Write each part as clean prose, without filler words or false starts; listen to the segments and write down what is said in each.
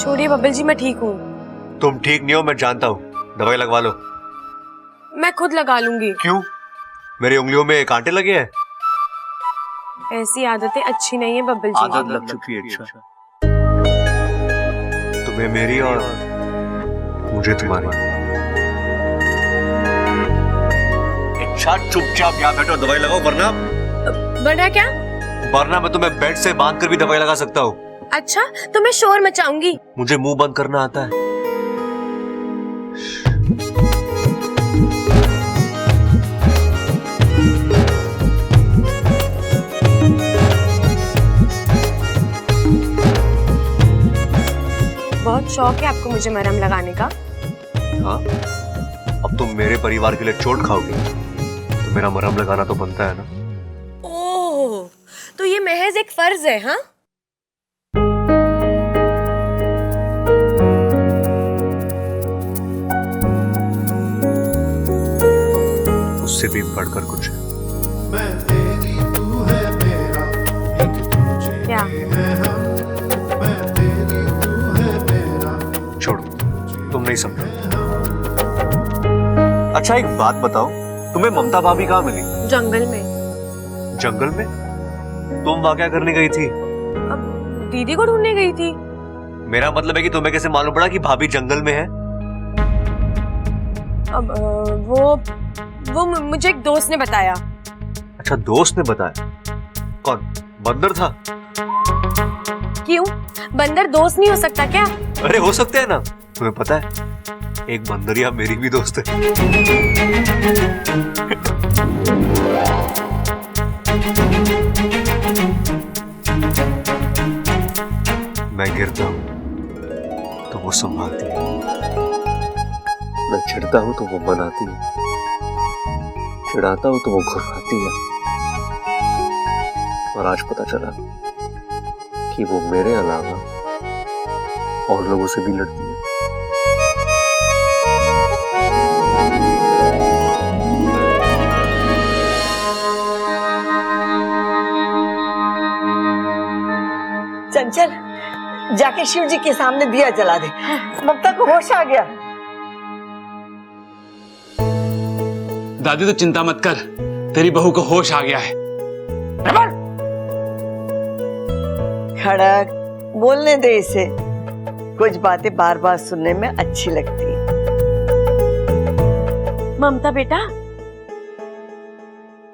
छोड़िए बब्बल जी, मैं ठीक हूँ। तुम ठीक नहीं हो, मैं जानता हूँ। दवाई लगवा लो। मैं खुद लगा लूंगी। क्यों? मेरी उंगलियों में कांटे लगे हैं? ऐसी आदतें अच्छी नहीं है बब्बल जी। आदत लग चुकी है। अच्छा, तुम्हें मेरी और मुझे तुम्हारी। अच्छा, चुपचाप यहाँ बैठो, दवाई लगाओ, वरना क्या? वरना मैं तुम्हें बेड से बांध कर भी दवाई लगा सकता हूँ। अच्छा, तो मैं शोर मचाऊंगी। मुझे मुंह बंद करना आता है। बहुत शौक है आपको मुझे मरहम लगाने का। हाँ, अब तुम मेरे परिवार के लिए चोट खाओगी तो मेरा मरहम लगाना तो बनता है ना। ओह, तो ये महज एक फर्ज है? हाँ, उससे भी बढ़कर कुछ है। मैं तेरी तू है मेरा, एक दूजे क्या? के हैं हम। मैं तेरी तू है मेरा। छोड़ो, तुम नहीं समझो। अच्छा, एक बात बताओ, तुम्हें ममता भाभी कहाँ मिली? जंगल में। जंगल में? तुम वहां क्या करने गई थी? अब दीदी को ढूंढने गई थी। मेरा मतलब है कि तुम्हें कैसे मालूम पड़ा कि भाभी जंगल में है? अब वो मुझे एक दोस्त ने बताया। अच्छा, दोस्त ने बताया? कौन? बंदर था? क्यों? बंदर दोस्त नहीं हो सकता क्या? अरे हो सकते हैं ना, तुम्हें पता है एक बंदरिया मेरी भी दोस्त है। मैं गिरता हूं तो वो संभालती है, मैं चिढ़ता हूं तो वो मनाती है, चिढ़ाता हूं तो वो घुराती है। और आज पता चला कि वो मेरे अलावा और लोगों से भी लड़ती है। चंचल, जाके शिव जी के सामने दिया जला दे। ममता को होश आ गया। दादी तो चिंता मत कर, तेरी बहू को होश आ गया है। खड़क, बोलने दे इसे। कुछ बातें बार बार सुनने में अच्छी लगती है। ममता बेटा,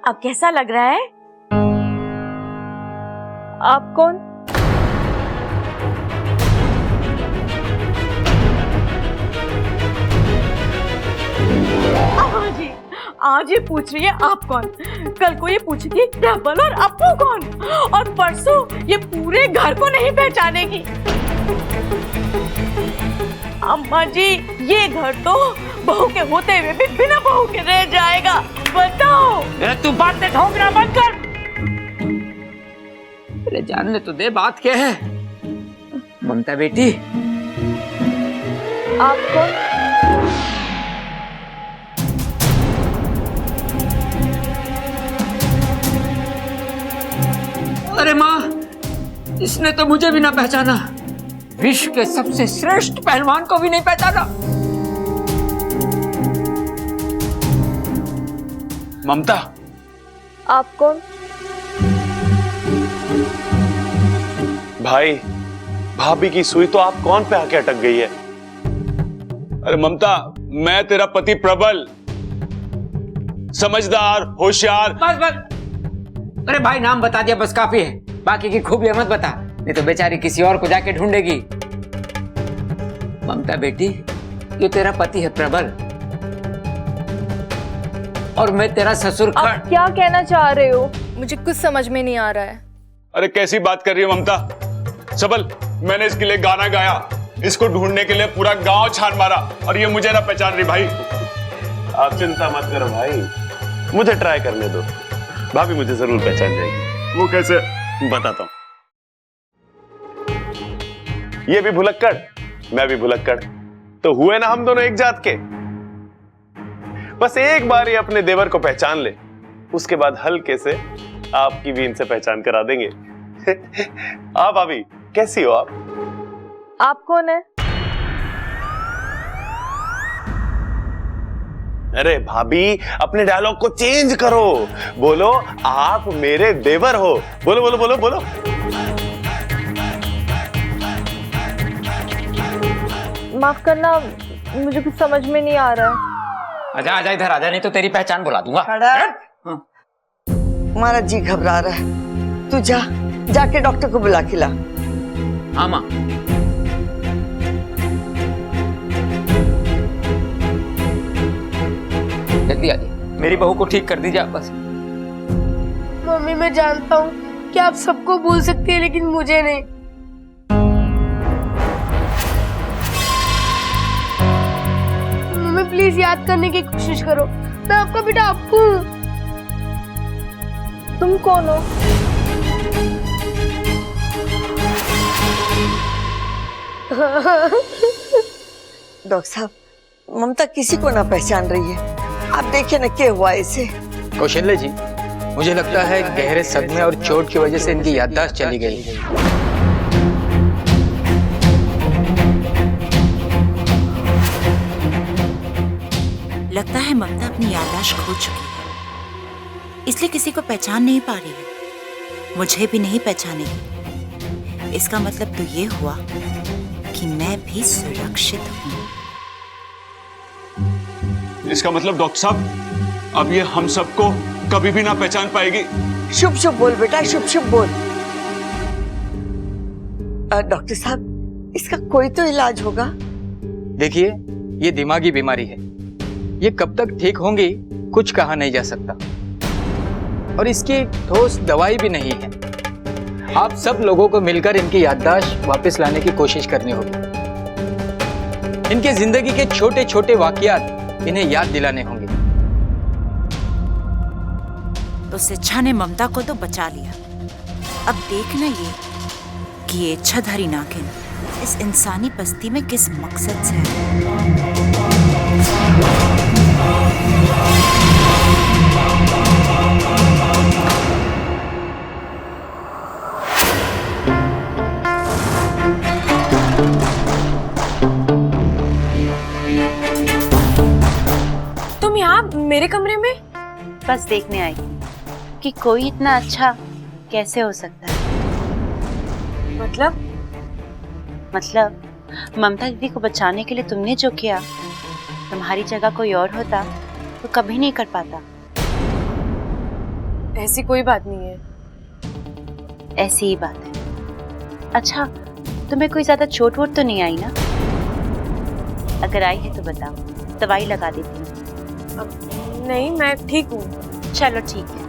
अब कैसा लग रहा है? आप कौन? आज ये पूछ रही है आप कौन, कल को ये पूछी थी डबल और अपू कौन, और परसों ये पूरे घर को नहीं पहचानेगी। अम्मा जी, ये घर तो बहू के होते हुए भी बिना बहू के रह जाएगा। बताओ। तू बात में ठोकना बंद कर। अरे जानने तो दे बात क्या है। ममता बेटी, आप कौन? अरे माँ, इसने तो मुझे भी ना पहचाना, विश्व के सबसे श्रेष्ठ पहलवान को भी नहीं पहचाना। ममता, आप कौन? भाई, भाभी की सुई तो आप कौन पे आके अटक गई है? अरे ममता, मैं तेरा पति प्रबल, समझदार, होशियार। बस बस, अरे भाई नाम बता दिया बस काफी है, बाकी की खूबियां मत बता, नहीं तो बेचारी किसी और को जाके ढूंढेगी। ममता बेटी, ये तेरा पति है प्रबल, और मैं तेरा ससुर। आप क्या कहना चाह रहे हो? मुझे कुछ समझ में नहीं आ रहा है। अरे कैसी बात कर रही हो ममता? सबल, मैंने इसके लिए गाना गाया, इसको ढूंढने के लिए पूरा गांव छान मारा, और ये मुझे ना पहचान रही। भाई आप चिंता मत करो भाई, मुझे ट्राई करने दो, भाभी मुझे जरूर पहचान जाएगी। वो कैसे, बताता हूं। ये भी भुलक्कड़, मैं भी भुलक्कड़, तो हुए ना हम दोनों एक जात के। बस एक बार ये अपने देवर को पहचान ले, उसके बाद हल्के से आपकी भी इनसे पहचान करा देंगे। आप भाभी कैसी हो आप? आप कौन है? अरे भाभी, अपने डायलॉग को चेंज करो। बोलो आप मेरे देवर हो। बोलो बोलो बोलो बोलो। माफ करना, मुझे कुछ समझ में नहीं आ रहा है। आजा आजा इधर आजा, नहीं तो तेरी पहचान बुला दूंगा। खड़ा। हमारा जी घबरा रहा है, तू जाके डॉक्टर को बुला के ला। हाँ माँ। जल्दी आ जाइए, मेरी बहू को ठीक कर दीजिए आप बस। मम्मी, मैं जानता हूँ कि आप सबको भूल सकती है, लेकिन मुझे नहीं। मम्मी प्लीज याद करने की कोशिश करो, मैं आपका बेटा अप्पू हूँ। तुम कौन हो? डॉक्टर साहब, ममता किसी को ना पहचान रही है। आप देखिए ना क्या हुआ इसे। कौशल्य जी, मुझे लगता है गहरे सदमे और चोट की वजह से इनकी याददाश्त चली गई। लगता है ममता अपनी याददाश्त खो चुकी है, इसलिए किसी को पहचान नहीं पा रही है। मुझे भी नहीं पहचानेगी। इसका मतलब तो ये हुआ कि मैं भी सुरक्षित हूँ। इसका मतलब डॉक्टर साहब, अब ये हम सबको कभी भी ना पहचान पाएगी। शुभ शुभ बोल बेटा, शुभ शुभ बोल। डॉक्टर साहब, इसका कोई तो इलाज होगा। देखिए, ये दिमागी बीमारी है, ये कब तक ठीक होंगी कुछ कहा नहीं जा सकता, और इसकी ठोस दवाई भी नहीं है। आप सब लोगों को मिलकर इनकी याददाश्त वापस लाने की कोशिश करनी होगी। इनके जिंदगी के छोटे छोटे वाकयात इन्हें याद दिलाने होंगे। तो इच्छा ने ममता को तो बचा लिया। अब देखना ये कि ये इच्छाधारी नागिन इस इंसानी बस्ती में किस मकसद से है। तुम यहाँ मेरे कमरे में? बस देखने आई कि कोई इतना अच्छा कैसे हो सकता है। मतलब ममता दीदी को बचाने के लिए तुमने जो किया, तुम्हारी जगह कोई और होता तो कभी नहीं कर पाता। ऐसी कोई बात नहीं है। ऐसी ही बात है। अच्छा, तुम्हें कोई ज्यादा चोट वोट तो नहीं आई ना? अगर आई है तो बताओ, दवाई लगा देती हूँ। नहीं, मैं ठीक हूँ। चलो ठीक है।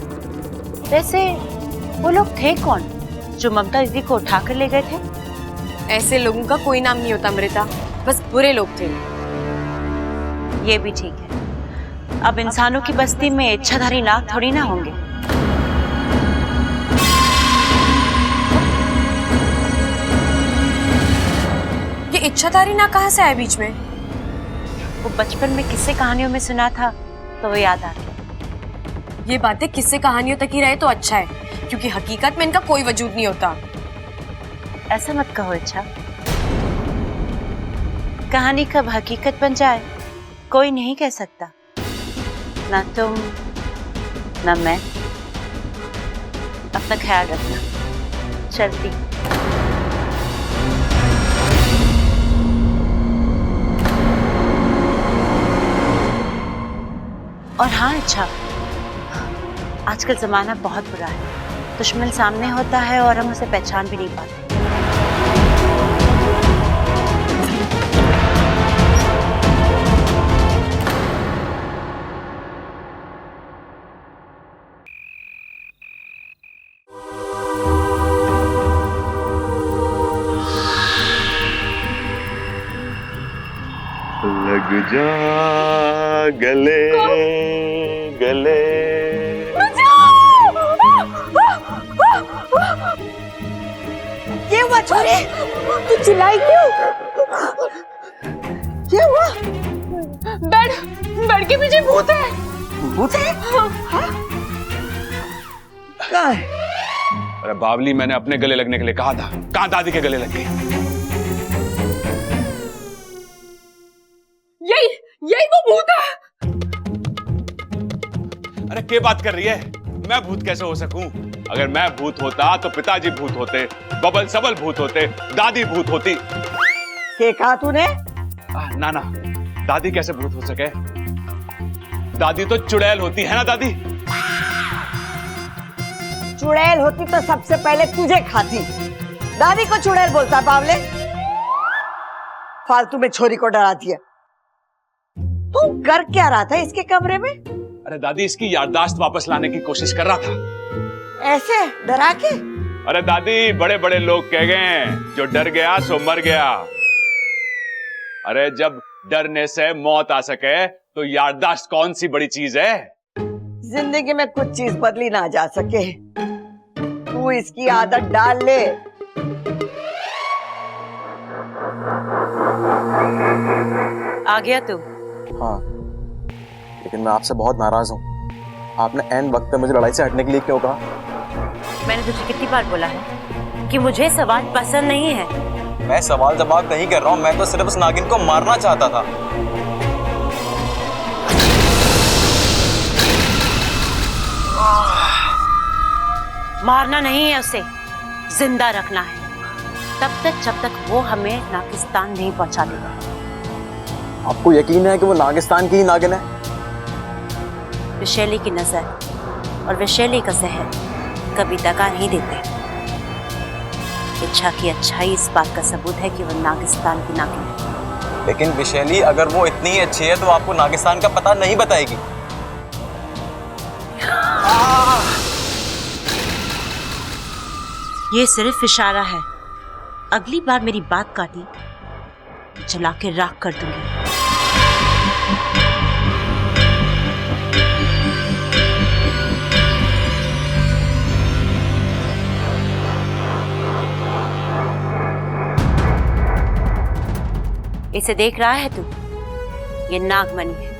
वैसे वो लोग थे कौन जो ममता दीदी को उठा कर ले गए थे? ऐसे लोगों का कोई नाम नहीं होता अमृता, बस बुरे लोग थे। ये भी ठीक है। अब इंसानों की बस्ती में इच्छाधारी नाग थोड़ी ना होंगे। ये इच्छाधारी नाग कहाँ से आया बीच में? वो बचपन में किस्से कहानियों में सुना था तो वो याद आ गया। ये बातें किस्से कहानियों तक ही रहे तो अच्छा है, क्योंकि हकीकत में इनका कोई वजूद नहीं होता। ऐसा मत कहो इच्छा। कहानी कब हकीकत बन जाए कोई नहीं कह सकता, ना तुम ना मैं। अपना ख्याल रखना। चलती। और हाँ अच्छा, आजकल जमाना बहुत बुरा है। दुश्मन सामने होता है और हम उसे पहचान भी नहीं पाते। लग जा गले गले। ये हुआ छोरी, तू चिल्लाई क्यों? क्या हुआ? बेड के पीछे भूत है। भूत है? कहाँ है? अरे बावली, मैंने अपने गले लगने के लिए कहा था, कहाँ दादी के गले लग गई? क्या बात कर रही है? मैं भूत कैसे हो सकूं? अगर मैं भूत होता तो पिताजी भूत होते, बबल सबल भूत होते, दादी भूत होती। क्या कहा तूने? ना ना, दादी कैसे भूत हो सके? दादी तो चुड़ैल होती है ना दादी? चुड़ैल होती तो सबसे पहले तुझे खाती। दादी को चुड़ैल बोलता बावले? फालतू में छोरी को डरा दिया। तू कर क्या रहा था इसके कमरे में? अरे दादी, इसकी याददाश्त वापस लाने की कोशिश कर रहा था। ऐसे डरा के? अरे दादी, बड़े बड़े लोग कह गए जो डर गया सो मर गया। अरे जब डरने से मौत आ सके तो याददाश्त कौन सी बड़ी चीज है? जिंदगी में कुछ चीज बदली ना जा सके, तू इसकी आदत डाल ले। आ गया तू? हाँ, लेकिन मैं आपसे बहुत नाराज हूँ। आपने ऐन वक्त पे मुझे लड़ाई से हटने के लिए क्यों कहा? मैंने तुझे कितनी बार बोला है कि मुझे सवाल पसंद नहीं है। मैं सवाल जवाब नहीं कर रहा हूँ, मैं तो सिर्फ उस नागिन को मारना चाहता था। मारना नहीं है, उसे जिंदा रखना है, तब तक जब तक वो हमें नागिस्तान नहीं पहुंचा देगा। आपको यकीन है कि वो नागिस्तान की ही नागिन है? विशैली की नजर और विशैली का जहर कभी दगा नहीं देते। इच्छा की अच्छाई इस बात का सबूत है कि वो नागिस्तान की नागिन है। लेकिन विशैली अगर वो इतनी ही अच्छी है तो आपको नागिस्तान का पता नहीं बताएगी। ये सिर्फ इशारा है। अगली बार मेरी बात काटी तो जला के राख कर दूंगी। इसे देख रहा है तू? ये नागमणि है।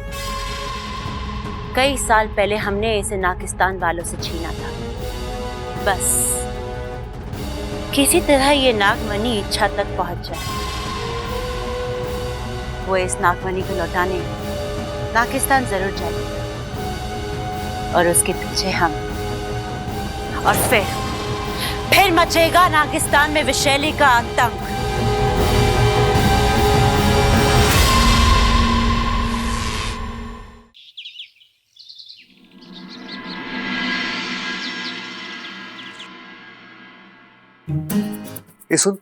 कई साल पहले हमने इसे नागिस्तान वालों से छीना था। बस किसी तरह ये नागमणि इच्छा तक पहुंच जाए। वो इस नागमणि को लौटाने नागिस्तान जरूर जाएगी और उसके पीछे हम। और फिर मचेगा नागिस्तान में विशैली का आतंक। ये सुन,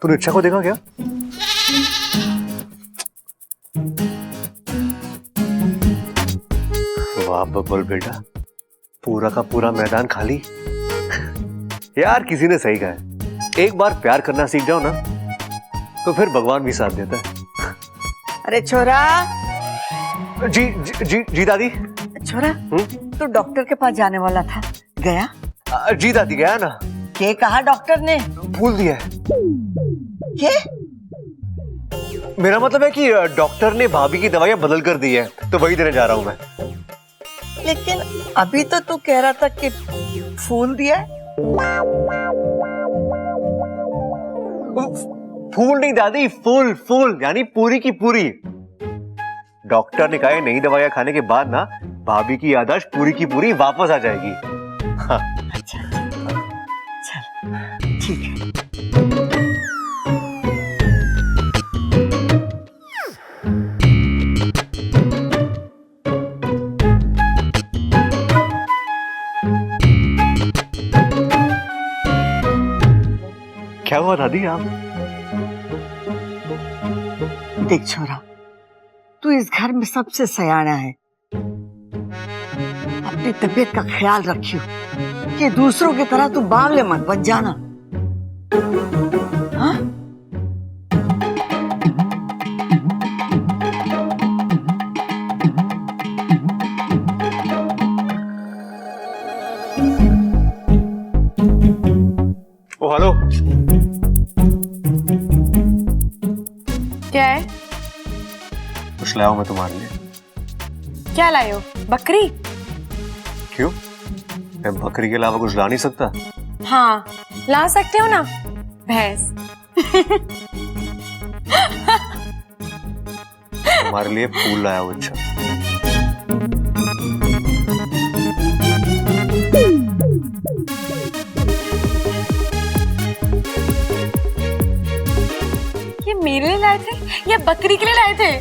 तूने इच्छा को देखा क्या? वाह बब्बल बेटा, पूरा का पूरा मैदान खाली। यार किसी ने सही कहा है, एक बार प्यार करना सीख जाओ ना तो फिर भगवान भी साथ देता है। अरे छोरा। जी जी जी, जी दादी। छोरा, तू डॉक्टर के पास जाने वाला था, गया? जी दादी गया ना। क्या कहा डॉक्टर ने? भूल दिया है। क्या? मेरा मतलब है कि डॉक्टर ने भाभी की दवाइयां बदल कर दी है, तो वही देने जा रहा हूं मैं। लेकिन अभी तो तू कह रहा था कि फूल दिया है। फूल नहीं दादी, फूल फूल यानी पूरी की पूरी। डॉक्टर ने कहा है नई दवाइयां खाने के बाद ना भाभी की याददाश्त पूरी की पूरी वापस आ जाएगी। हाँ। अच्छा, चल ठीक है। क्या हुआ दादी? आप देख छोरा, तू इस घर में सबसे सयाना है। अपनी तबीयत का ख्याल रखियो कि दूसरों की तरह तू बावले मत बन जाना। हाँ? ओ हेलो। क्या है? कुछ लाया हूं मैं तुम्हारे लिए। क्या लाए हो? बकरी? क्यों? मैं बकरी के अलावा कुछ ला नहीं सकता? हाँ, ला सकते हो ना, भैंस। तुम्हारे लिए फूल लाया हूं। अच्छा मेरे लिए लाए थे या बकरी के लिए लाए थे?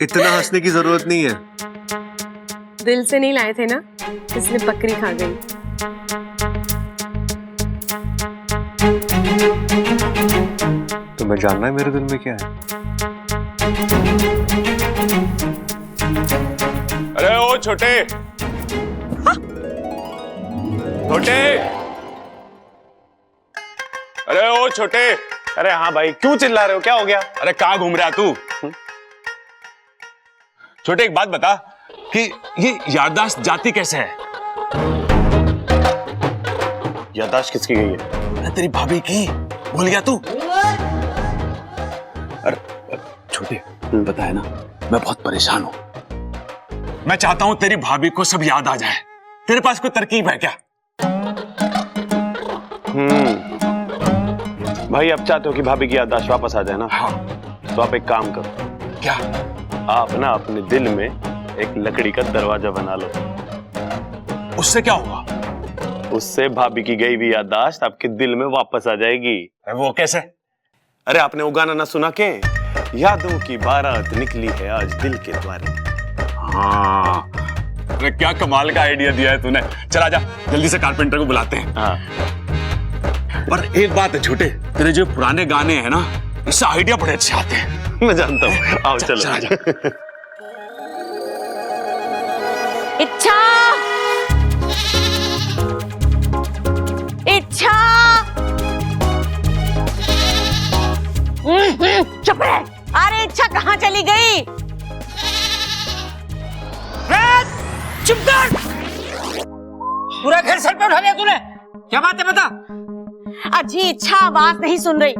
इतना हंसने की जरूरत नहीं है। दिल से नहीं लाए थे ना, इसलिए बकरी खा गई। तुम्हें जानना है मेरे दिल में क्या है? अरे ओ छोटे, छोटे, अरे ओ छोटे। अरे हाँ भाई, क्यों चिल्ला रहे हो? क्या हो गया? अरे कहाँ घूम रहा तू? छोटे एक बात बता कि ये याददाश्त जाती कैसे है? याददाश्त किसकी गई है? अरे तेरी भाभी की, भूल गया तू? अरे छोटे, पता है ना, मैं बहुत परेशान हूं। मैं चाहता हूं तेरी भाभी को सब याद आ जाए। तेरे पास कोई तरकीब है क्या? भाई अब चाहते हो कि भाभी की याददाश्त वापस आ जाए ना? हाँ। तो आप एक काम करो। क्या? आप ना अपने दिल में एक लकड़ी का दरवाजा बना लो। उससे क्या होगा? उससे भाभी की गई भी याददाश्त आपके दिल में वापस आ जाएगी। वो कैसे? अरे आपने वो गाना ना सुना के? यादों की बारात निकली है आज दिल के द्वारे। हाँ, अरे क्या कमाल का आइडिया दिया है तूने। चल आजा, जल्दी से कारपेंटर को बुलाते हैं। हाँ। पर एक बात है छोटे, तेरे जो पुराने गाने हैं ना, इससे आइडिया बड़े अच्छे आते हैं। मैं जानता हूँ। आओ चलो। इच्छा, इच्छा, चुप रह। अरे इच्छा कहाँ चली गई? चुप कर! पूरा घर सर पे उठा लिया तूने। क्या बात है बता? अजी इच्छा आवाज नहीं सुन रही,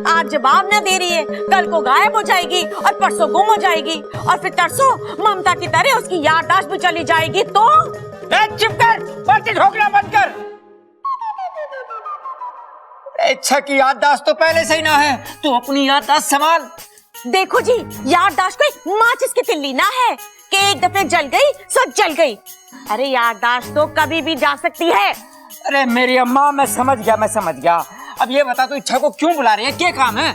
आज जवाब न दे रही है, कल को गायब हो जाएगी और परसों गुम हो जाएगी और फिर तरसों ममता की तरह उसकी याददाश्त भी चली जाएगी। तो चुप कर, पर्ची ठोकना बंद कर। इच्छा की याददाश्त तो पहले से ही ना है, तू अपनी याददाश्त संभाल। देखो जी, याददाश्त कोई माचिस की तिल्ली ना है कि एक दफे जल गई सब जल गई। अरे याददाश्त तो कभी भी जा सकती है। अरे मेरी अम्मा, मैं समझ गया। अब ये बता तू इच्छा को क्यों बुला रही है? क्या काम है?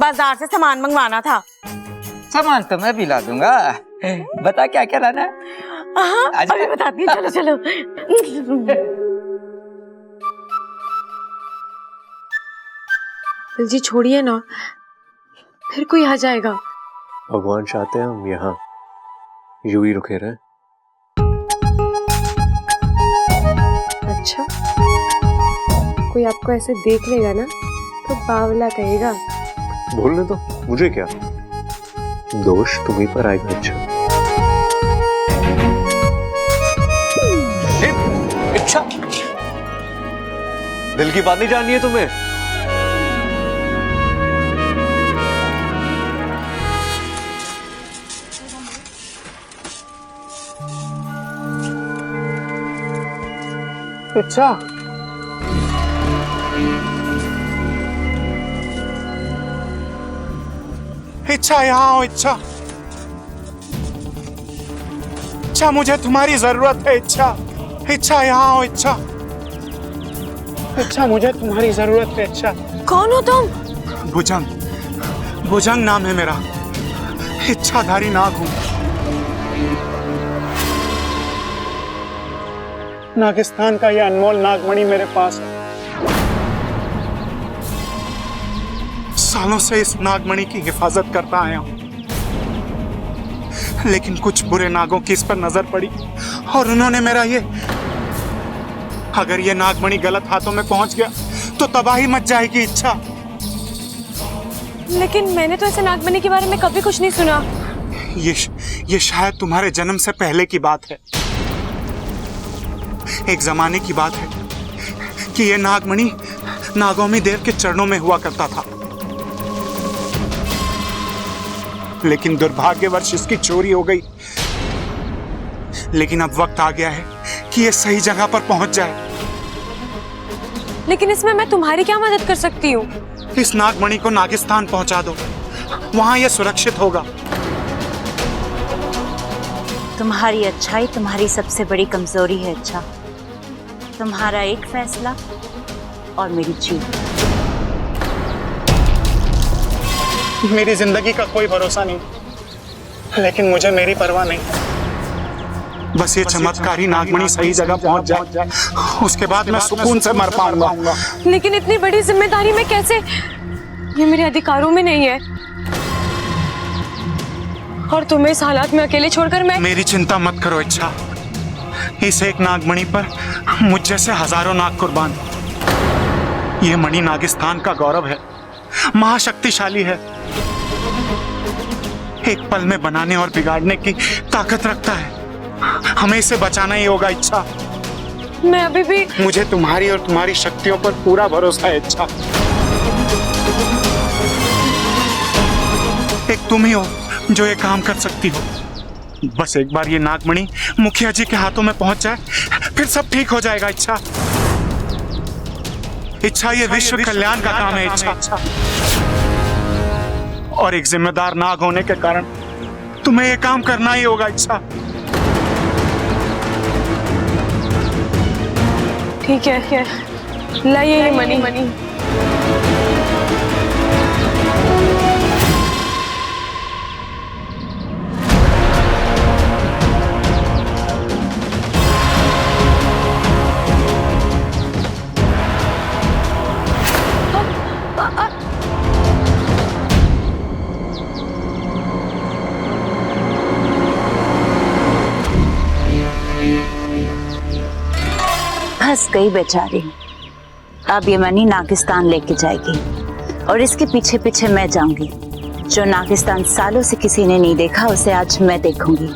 बाजार से सामान मंगवाना था। सामान तो मैं भी ला दूंगा, बता क्या क्या लाना है? अभी बताती हूँ, चलो चलो। जी छोड़िए ना, फिर कोई आ जाएगा। भगवान चाहते हैं हम यहाँ यूं ही रुके रहे। अच्छा, कोई आपको ऐसे देख लेगा ना तो बावला कहेगा। बोलने दो, मुझे क्या दोष तुम्हीं पर आएगा। अच्छा इच्छा, दिल की बात नहीं जाननी है तुम्हें? इच्छा, इच्छा यहाँ आओ। इच्छा, इच्छा मुझे तुम्हारी जरूरत है। इच्छा, इच्छा यहाँ आओ। इच्छा, इच्छा मुझे तुम्हारी जरूरत है। इच्छा। कौन हो तुम? भुजंग, भुजंग नाम है मेरा, इच्छाधारी नाग हूं। नागिस्तान का यह अनमोल नागमणि मेरे पास है। सालों से इस नागमणि की हिफाजत करता आया हूं, लेकिन कुछ बुरे नागों की इस पर नजर पड़ी और उन्होंने मेरा ये, अगर ये नागमणि गलत हाथों में पहुंच गया तो तबाही मच जाएगी। इच्छा, लेकिन मैंने तो ऐसे नागमणि के बारे में कभी कुछ नहीं सुना। ये शायद तुम्हारे जन्म से पहले की बात है। एक जमाने की बात है कि यह नागमणि नागौमी देव के चरणों में हुआ करता था, लेकिन दुर्भाग्यवश इसकी चोरी हो गई। लेकिन अब वक्त आ गया है कि यह सही जगह पर पहुंच जाए। लेकिन इसमें मैं तुम्हारी क्या मदद कर सकती हूँ? इस नागमणि को नागिस्तान पहुंचा दो, वहां यह सुरक्षित होगा। तुम्हारी अच्छाई तुम्हारी सबसे बड़ी कमजोरी है। अच्छा, तुम्हारा एक फैसला और मेरी जीत। मेरी जिंदगी का कोई भरोसा नहीं, लेकिन मुझे मेरी परवाह नहीं। बस ये चमत्कारी नागमणि सही जगह पहुंच जाए, उसके बाद मैं सुकून से मर पाऊंगा। लेकिन इतनी बड़ी जिम्मेदारी में कैसे? ये मेरे अधिकारों में नहीं है, और तुम्हें इस हालात में अकेले छोड़कर मैं। मेरी चिंता मत करो इच्छा, इस एक नागमणि पर मुझ जैसे हजारों नाग कुर्बान। ये मणि नागिस्तान का गौरव है, महाशक्तिशाली है, एक पल में बनाने और बिगाड़ने की ताकत रखता है। हमें इसे बचाना ही होगा इच्छा। मैं अभी भी। मुझे तुम्हारी और तुम्हारी शक्तियों पर पूरा भरोसा है इच्छा। एक तुम ही हो जो ये काम कर सकती हो। बस एक बार ये नागमणि मुखिया जी के हाथों में पहुंच जाए, फिर सब ठीक हो जाएगा इच्छा। इच्छा ये विश्व कल्याण का काम है इच्छा, और एक जिम्मेदार नाग होने के कारण तुम्हें ये काम करना ही होगा इच्छा। ठीक है, लाइए ये मणि। फंस गई बेचारी। अब ये मणि नागिस्तान लेके जाएगी, और इसके पीछे पीछे मैं जाऊंगी। जो नागिस्तान सालों से किसी ने नहीं देखा, उसे आज मैं देखूंगी,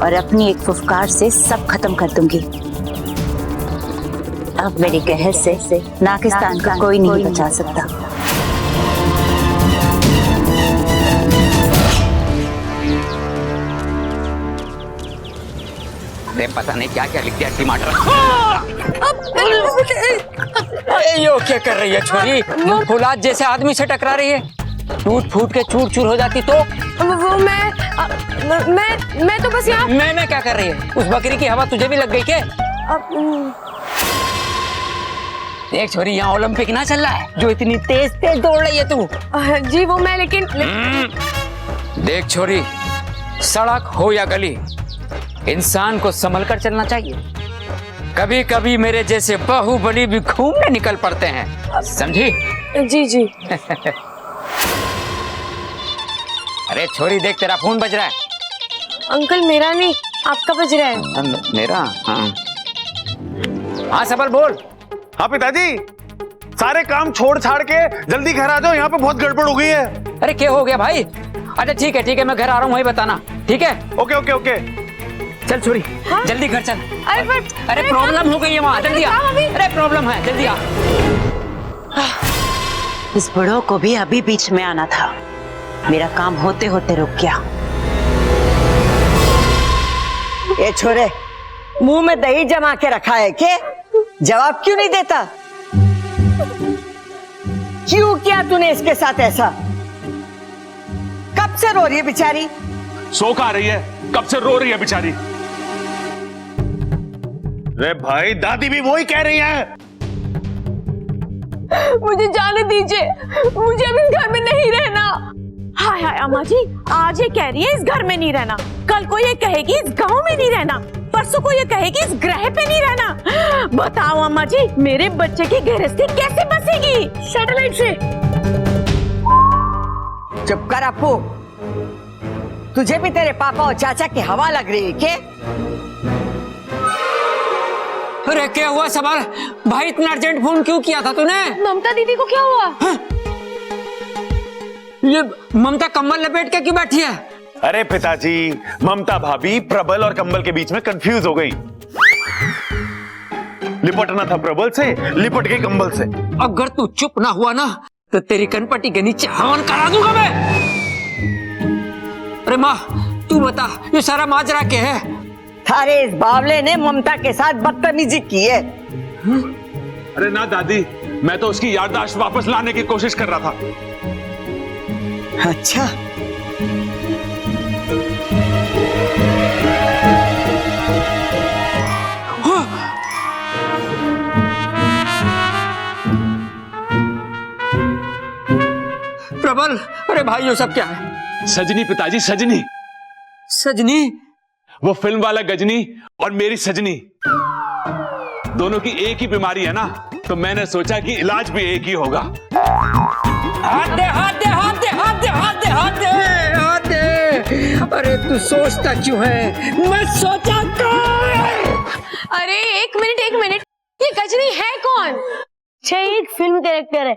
और अपनी एक फुफकार से सब खत्म कर दूंगी। अब मेरी कहर से नागिस्तान का कोई नहीं बचा सकता। पता नहीं क्या क्या लिख दिया टमाटर। यो क्या कर रही है छोरी? फुलाद जैसे आदमी से टकरा रही है, टूट फूट के चूर चूर हो जाती तो। वो मैं तो बस यहाँ। मैं क्या कर रही है? उस बकरी की हवा तुझे भी लग गई क्या? देख छोरी, यहाँ ओलंपिक ना चल रहा है जो इतनी तेज तेज दौड़ रही है तू। जी वो मैं, लेकिन देख छोरी, सड़क हो या गली, इंसान को संभल कर चलना चाहिए। कभी कभी मेरे जैसे बाहुबली भी घूमने निकल पड़ते हैं, समझी? जी। अरे छोरी देख, तेरा फोन बज रहा है। अंकल मेरा नहीं, आपका बज रहा है। मेरा? हाँ सबल बोल। हाँ पिताजी, सारे काम छोड़ छाड़ के जल्दी घर आ जाओ, यहाँ पे बहुत गड़बड़ हो गई है। अरे क्या हो गया भाई? अच्छा ठीक है, मैं घर आ रहा हूँ, वही बताना। ठीक है? ओके। चल छोरी, हाँ? जल्दी घर चल। अरे प्रॉब्लम हो गई है वहाँ, जल्दी आ। अरे प्रॉब्लम है, जल्दी आ। इस बुढ़ो को भी अभी बीच में आना था, मेरा काम होते होते रुक गया। ये छोरे, मुंह में दही जमा के रखा है के? जवाब क्यों नहीं देता? क्यों किया तूने इसके साथ ऐसा? कब से रो रही है बेचारी? सो खा रही है, कब से रो रही है बेचारी। रे भाई, दादी भी वही कह रही है। मुझे जाने दीजिए, मुझे अभी इस घर में नहीं रहना। हाय अम्मा जी, आज ये कह रही है इस घर में नहीं रहना, कल को ये कहेगी इस गांव में नहीं रहना, परसों को ये कहेगी इस ग्रह पे नहीं रहना। बताओ अम्मा जी, मेरे बच्चे की गृहस्थी कैसे बसेगी सैटेलाइट से? चुप कर अपू, तुझे भी तेरे पापा और चाचा की हवा लग रही है क्या? अरे क्या हुआ सवाल? भाई इतना अर्जेंट फोन क्यों किया था तूने? ममता दीदी को क्या हुआ? हाँ? ये ममता कंबल लपेट के क्यों बैठी है? अरे पिताजी, ममता भाभी प्रबल और कंबल के बीच में कंफ्यूज हो गई। लिपटना था प्रबल से, लिपट गई कंबल से। अगर तू चुप ना हुआ ना तो तेरी कनपट्टी के नीचे हवन करा दूंगा मैं। अरे माँ, तू बता ये सारा माजरा क्या है? थारे इस बावले ने ममता के साथ बदतमीजी की है। अरे ना दादी, मैं तो उसकी याददाश्त वापस लाने की कोशिश कर रहा था। अच्छा, भाई ये सब क्या है? सजनी पिताजी, सजनी। सजनी? वो फिल्म वाला गजनी और मेरी सजनी, दोनों की एक ही बीमारी है ना, तो मैंने सोचा कि इलाज भी एक ही होगा। हाथ दे, हाथ दे, हाथ दे, हाथ दे, हाथ दे, हाथ दे, हाथ दे। अरे तू सोचता क्यों है? मैं सोचा अरे एक मिनट, ये गजनी है कौन? एक फिल्म कैरेक्टर है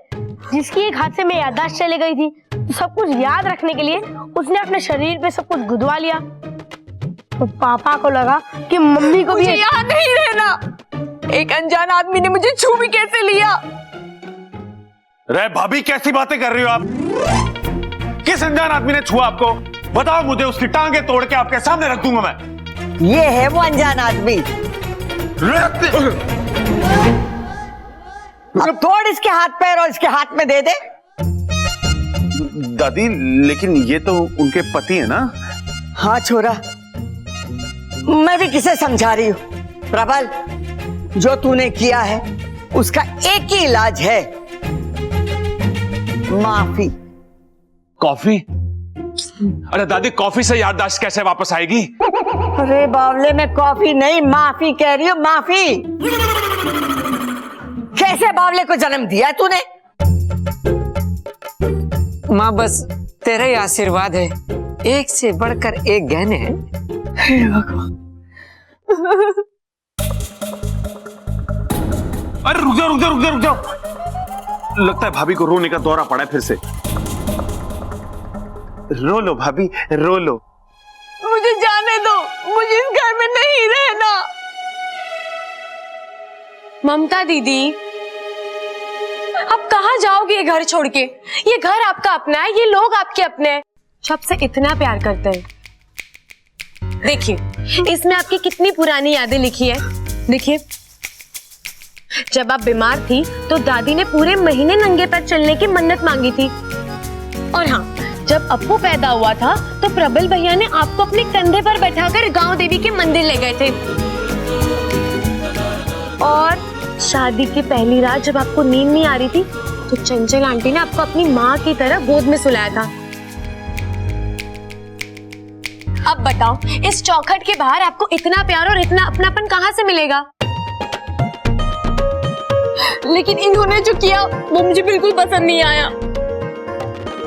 जिसकी एक हादसे में याददाश्त चली गई थी, तो सब कुछ याद रखने के लिए उसने अपने शरीर पे सब कुछ गुदवा लिया। तो पापा को लगा कि मम्मी को भी मुझे याद नहीं रहना। एक अनजान आदमी ने मुझे छू भी कैसे लिया? रे भाभी, कैसी बातें कर रही हो आप? किस अनजान आदमी ने छुआ आपको? बताओ मुझे, उसकी टांगे तोड़ के आपके सामने रख दूंगा मैं। ये है वो अनजान आदमी। अब तोड़ इसके हाथ पैर और इसके हाथ में दे दे। दादी, लेकिन ये तो उनके पति है ना? हाँ छोरा, मैं भी किसे समझा रही हूँ। प्रबल, जो तूने किया है उसका एक ही इलाज है, माफी। कॉफी? अरे दादी, कॉफी से याददाश्त कैसे वापस आएगी? अरे बावले, मैं कॉफी नहीं माफी कह रही हूँ, माफी। कैसे बावले को जन्म दिया है तूने? माँ बस तेरा ही आशीर्वाद है, एक से बढ़कर एक गहने हैं। हे भगवान। अरे रुक जाओ, रुक जाओ, रुक जाओ, रुक जाओ। लगता है भाभी को रोने का दौरा पड़ा है फिर से। रो लो भाभी, रो लो। मुझे जाने दो, मुझे इस घर में नहीं रहना। ममता दीदी, अब कहाँ जाओगे ये घर छोड़ के? ये घर आपका अपना है, ये लोग आपके अपने हैं, सबसे इतना प्यार करते हैं। देखिए, इसमें आपकी कितनी पुरानी यादें लिखी है। देखिए, जब आप बीमार थी तो दादी ने पूरे महीने नंगे पैर चलने की मन्नत मांगी थी। और हाँ, जब अप्पू पैदा हुआ था तो प्रबल भैया ने आपको अपने कंधे पर बैठाकर गांव देवी के मंदिर ले गए थे। और शादी की पहली रात जब आपको नींद नहीं आ रही थी तो चंचल आंटी ने आपको अपनी माँ की तरह गोद में सुलाया था। अब बताओ, इस चौखट के बाहर आपको इतना प्यार और इतना अपनापन कहाँ से मिलेगा? लेकिन इन्होंने जो किया वो मुझे बिल्कुल पसंद नहीं आया।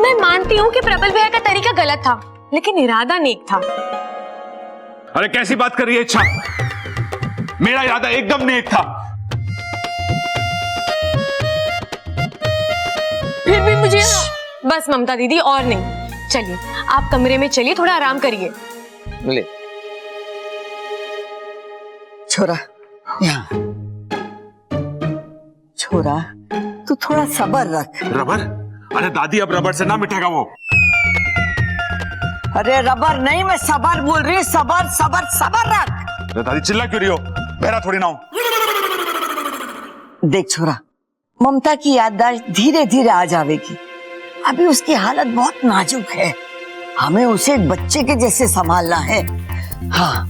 मैं मानती हूँ कि प्रबल भैया का तरीका गलत था, लेकिन इरादा नेक था। अरे कैसी बात कर रही है इच्छा? मेरा इरादा एकदम नेक था। फिर भी मुझे बस ममता दीदी, और नहीं। चलिए आप कमरे में चलिए, थोड़ा आराम करिए। ले छोरा, यहाँ। छोरा, तू थोड़ा सब्र रख। रबर? अरे दादी, अब रबर से ना मिटेगा वो। अरे रबर नहीं, मैं सबर बोल रही हूँ। सबर सबर सबर रख। अरे दादी, चिल्ला क्यों रही हो? बहरा थोड़ी ना हूं। देख छोरा, ममता की याददाश्त धीरे धीरे आ जाएगी। अभी उसकी हालत बहुत नाजुक है, हमें उसे एक बच्चे के जैसे संभालना है। हाँ,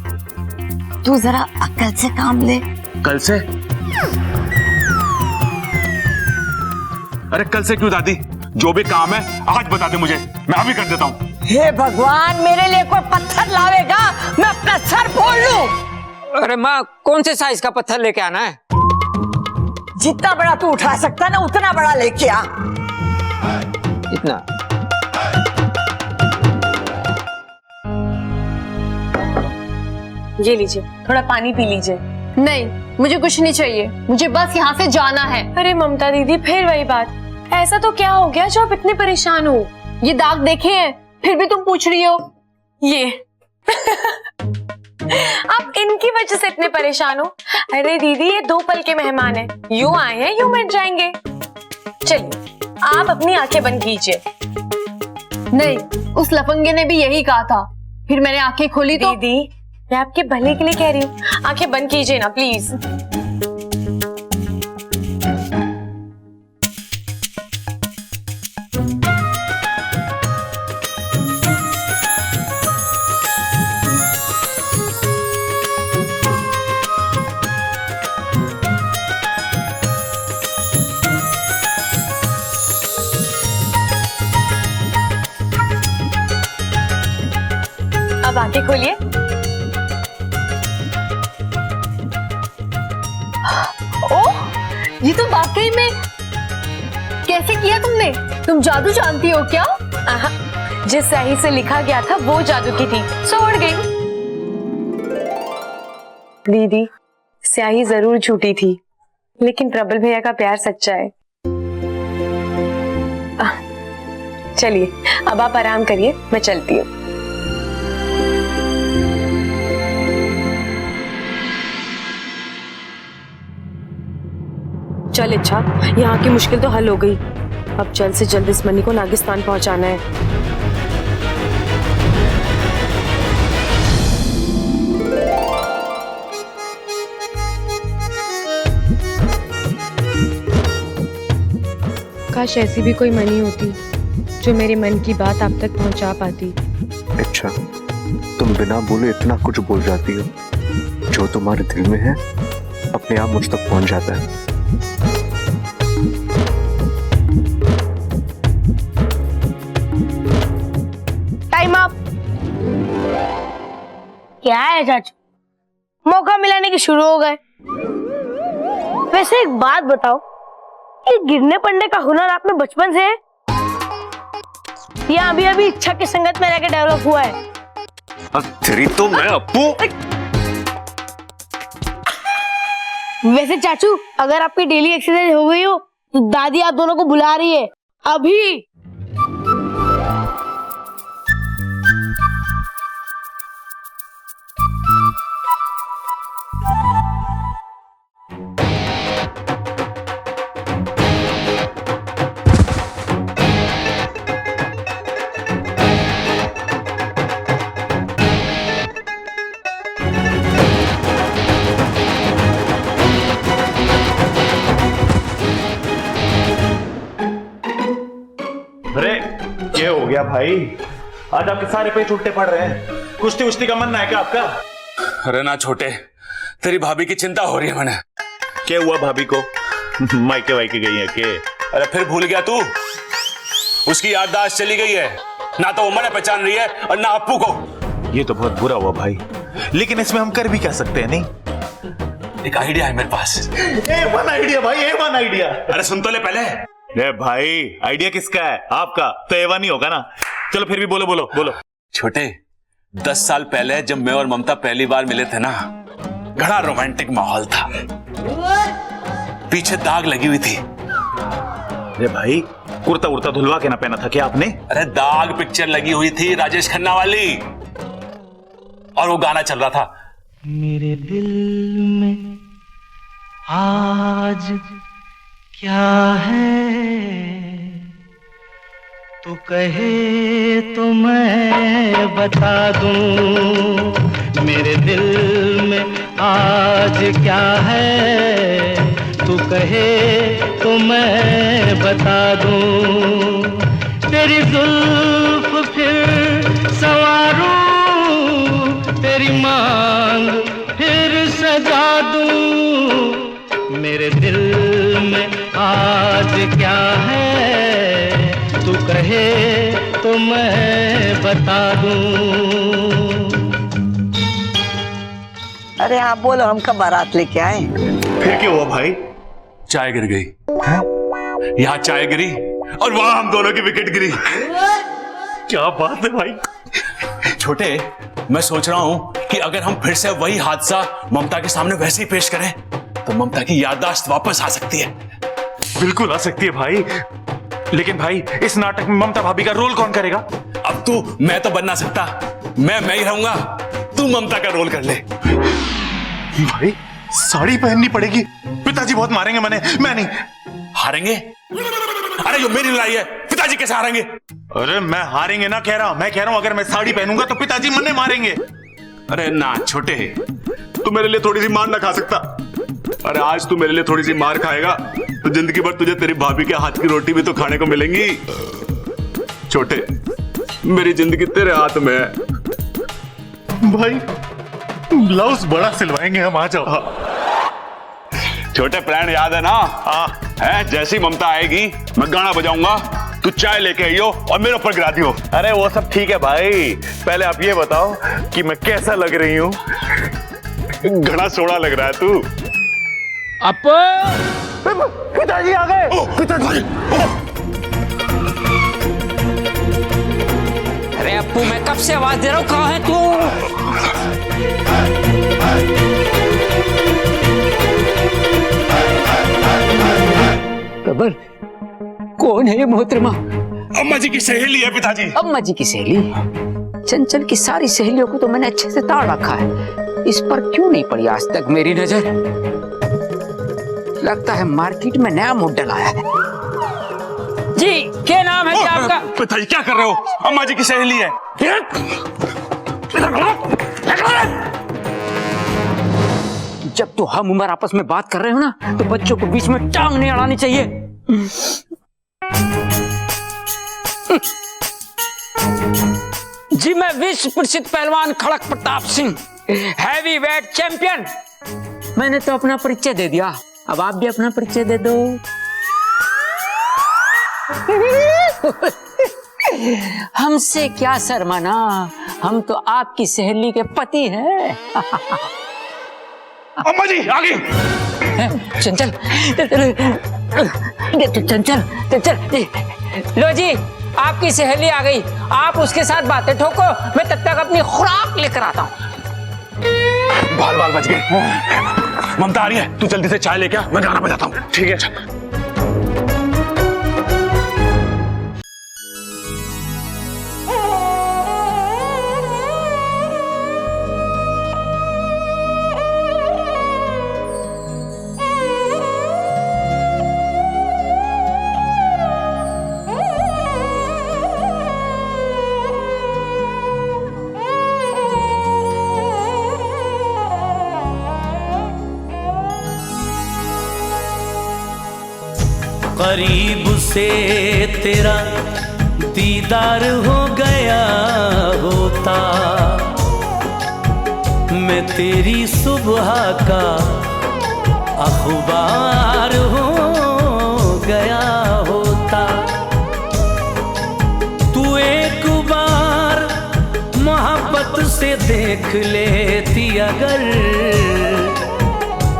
तू जरा अक्ल से काम ले। कल से? अरे कल से क्यों दादी? जो भी काम है आज बता दे मुझे, मैं अभी कर देता हूँ। हे भगवान, मेरे लिए कोई पत्थर लावेगा, मैं अपना सर फोड़ लूं। अरे माँ, कौन से साइज का पत्थर लेके आना है? जितना बड़ा तू उठा सकता ना उतना बड़ा लेके आ। इतना? ये लीजिए, थोड़ा पानी पी लीजिए। नहीं, मुझे कुछ नहीं चाहिए, मुझे बस यहाँ से जाना है। अरे ममता दीदी, फिर वही बात। ऐसा तो क्या हो गया जो आप इतने परेशान हो? ये दाग देखे हैं, फिर भी तुम पूछ रही हो? ये आप इनकी वजह से इतने परेशान हो? अरे दीदी, ये 2 पल के मेहमान हैं, यूं आए हैं यूं मिट जाएंगे। चलिए आप अपनी आंखें बंद कीजिए। नहीं, उस लफंगे ने भी यही कहा था, फिर मैंने आंखें खोली तो। दीदी, मैं आपके भले के लिए कह रही हूँ, आंखें बंद कीजिए ना प्लीज। अब आंखें खोलिए। ओह, ये तो वाकई में कैसे किया तुमने? तुम जादू जानती हो क्या? आहा, जिस स्याही से लिखा गया था वो जादू की थी, सो उड़ गई। दीदी, स्याही जरूर झूठी थी, लेकिन प्रबल भैया का प्यार सच्चा है। चलिए अब आप आराम करिए, मैं चलती हूँ। चल इच्छा, यहाँ की मुश्किल तो हल हो गई। अब जल्द से जल्द इस मनी को नागिस्तान पहुंचाना है। काश ऐसी भी कोई मनी होती जो मेरे मन की बात आप तक पहुंचा पाती। अच्छा, तुम बिना बोले इतना कुछ बोल जाती हो। जो तुम्हारे दिल में है अपने आप मुझ तक पहुंच जाता है। Time up. क्या है चाचू, मौका मिलाने के शुरू हो गए। वैसे एक बात बताओ, ये गिरने पड़ने का हुनर आप में बचपन से है या अभी अभी इच्छा की संगत में रहकर डेवलप हुआ है? तेरी तो मैं अपू। वैसे चाचू, अगर आपकी डेली एक्सरसाइज हो गई हो तो दादी आप दोनों को बुला रही है अभी। अरे ये हो गया भाई, आज आपके सारे पे छुट्टे पड़ रहे हैं। कुश्ती उश्ती का मन है क्या आपका? अरे ना छोटे, तेरी भाभी की चिंता हो रही है मैंने। क्या हुआ भाभी को? मायके वायके गई है के? अरे फिर भूल गया तू? उसकी याददाश्त चली गई है, ना तो वो मैंने पहचान रही है और ना अप्पू को। ये तो बहुत बुरा हुआ भाई, लेकिन इसमें हम कर भी क्या सकते हैं? नहीं, एक आइडिया है मेरे पास। A1 आइडिया भाई, A1 आइडिया। अरे सुन तो ले पहले। ए भाई, आइडिया किसका है? आपका तो A1 ही होगा ना। चलो फिर भी बोलो बोलो बोलो। छोटे, 10 साल पहले जब मैं और ममता पहली बार मिले थे ना, बड़ा रोमांटिक माहौल था। पीछे दाग लगी हुई थी। अरे भाई, कुर्ता उर्ता धुलवा के ना पहना था क्या आपने? अरे दाग पिक्चर लगी हुई थी राजेश खन्ना वाली, और वो गाना चल रहा था। मेरे दिल में आज क्या है, तू कहे तो मैं बता दूं। मेरे दिल में आज क्या है, तू कहे तो मैं बता दूं। तेरी जुल्फ फिर संवारूं, तेरी मांग फिर सजा दूं। मेरे दिल में आज क्या है, तू कहे तो मैं बता दूं। अरे हाँ बोलो, हम कब बारात लेके आए? फिर क्या हुआ भाई? चाय गिर गई। यहाँ चाय गिरी और वहां हम दोनों की विकेट गिरी। क्या बात है भाई। छोटे, मैं सोच रहा हूं कि अगर हम फिर से वही हादसा ममता के सामने वैसे ही पेश करें तो ममता की याददाश्त वापस आ सकती है। बिल्कुल आ सकती है भाई, लेकिन भाई इस नाटक में ममता भाभी का रोल कौन करेगा? अब तू, मैं तो बन ना सकता, मैं ही रहूंगा, तू ममता का रोल कर ले। भाई साड़ी पहननी पड़ेगी, पिताजी बहुत मारेंगे। मैं नहीं। हारेंगे? अरे जो मेरी लड़ाई है, पिताजी कैसे हारेंगे? अरे मैं हारेंगे ना कह रहा हूं, मैं कह रहा हूं अगर मैं साड़ी पहनूंगा तो पिताजी मन्ने मारेंगे। अरे ना छोटे, तू मेरे लिए थोड़ी सी मार ना खा सकता? अरे आज तू मेरे लिए थोड़ी सी मार खाएगा तो जिंदगी भर तुझे तेरी भाभी के हाथ की रोटी भी तो खाने को मिलेंगी। छोटे, मेरी जिंदगी तेरे हाथ में है। भाई ब्लाउज बड़ा सिलवाएंगे हम, आ जाओ। छोटे, प्लान याद है ना? है, जैसी ममता आएगी मैं गाना बजाऊंगा, तू चाय लेके आइयो और मेरे ऊपर गिरा दियो। अरे वो सब ठीक है भाई, पहले आप ये बताओ कि मैं कैसा लग रही हूँ। घना सोड़ा लग रहा है तू। पिताजी आ गए। पिताजी अरे अप्पू, मैं कब से आवाज दे रहा हूँ, कहाँ है तू? कबर, कौन है ये मोहतरमा? अम्मा जी की सहेली है पिताजी। अम्मा जी की सहेली? चंचल की सारी सहेलियों को तो मैंने अच्छे से ताड़ रखा है, इस पर क्यों नहीं पड़ी आज तक मेरी नजर? लगता है मार्केट में नया मॉडल आया है। जी, क्या नाम है क्या आपका? पिताजी क्या कर रहे हो? अम्मा जी की सहेली है। जब तो हम उम्र आपस में बात कर रहे हो ना, तो बच्चों को बीच में टांग नहीं अड़ानी चाहिए। जी, मैं विश्व प्रसिद्ध पहलवान Kharak Pratap Singh, heavyweight champion. मैंने तो अपना परिचय दे दिया, अब आप भी अपना परिचय दे दो। हमसे क्या शर्माना, हम तो आपकी सहेली के पति हैं। अम्मा जी आ गई। चंचल, चंचल, लो जी, आपकी सहेली आ गई। आप उसके साथ बातें ठोको, मैं तब तक अपनी खुराक लेकर आता हूँ। बाल बाल बच गए। ममता आ रही है, तू जल्दी से चाय लेके आ, मैं गाना बजाता हूँ। ठीक है। करीब से तेरा दीदार हो गया होता, मैं तेरी सुबह का अखबार हो गया होता। तू एक बार मोहब्बत से देख लेती अगर,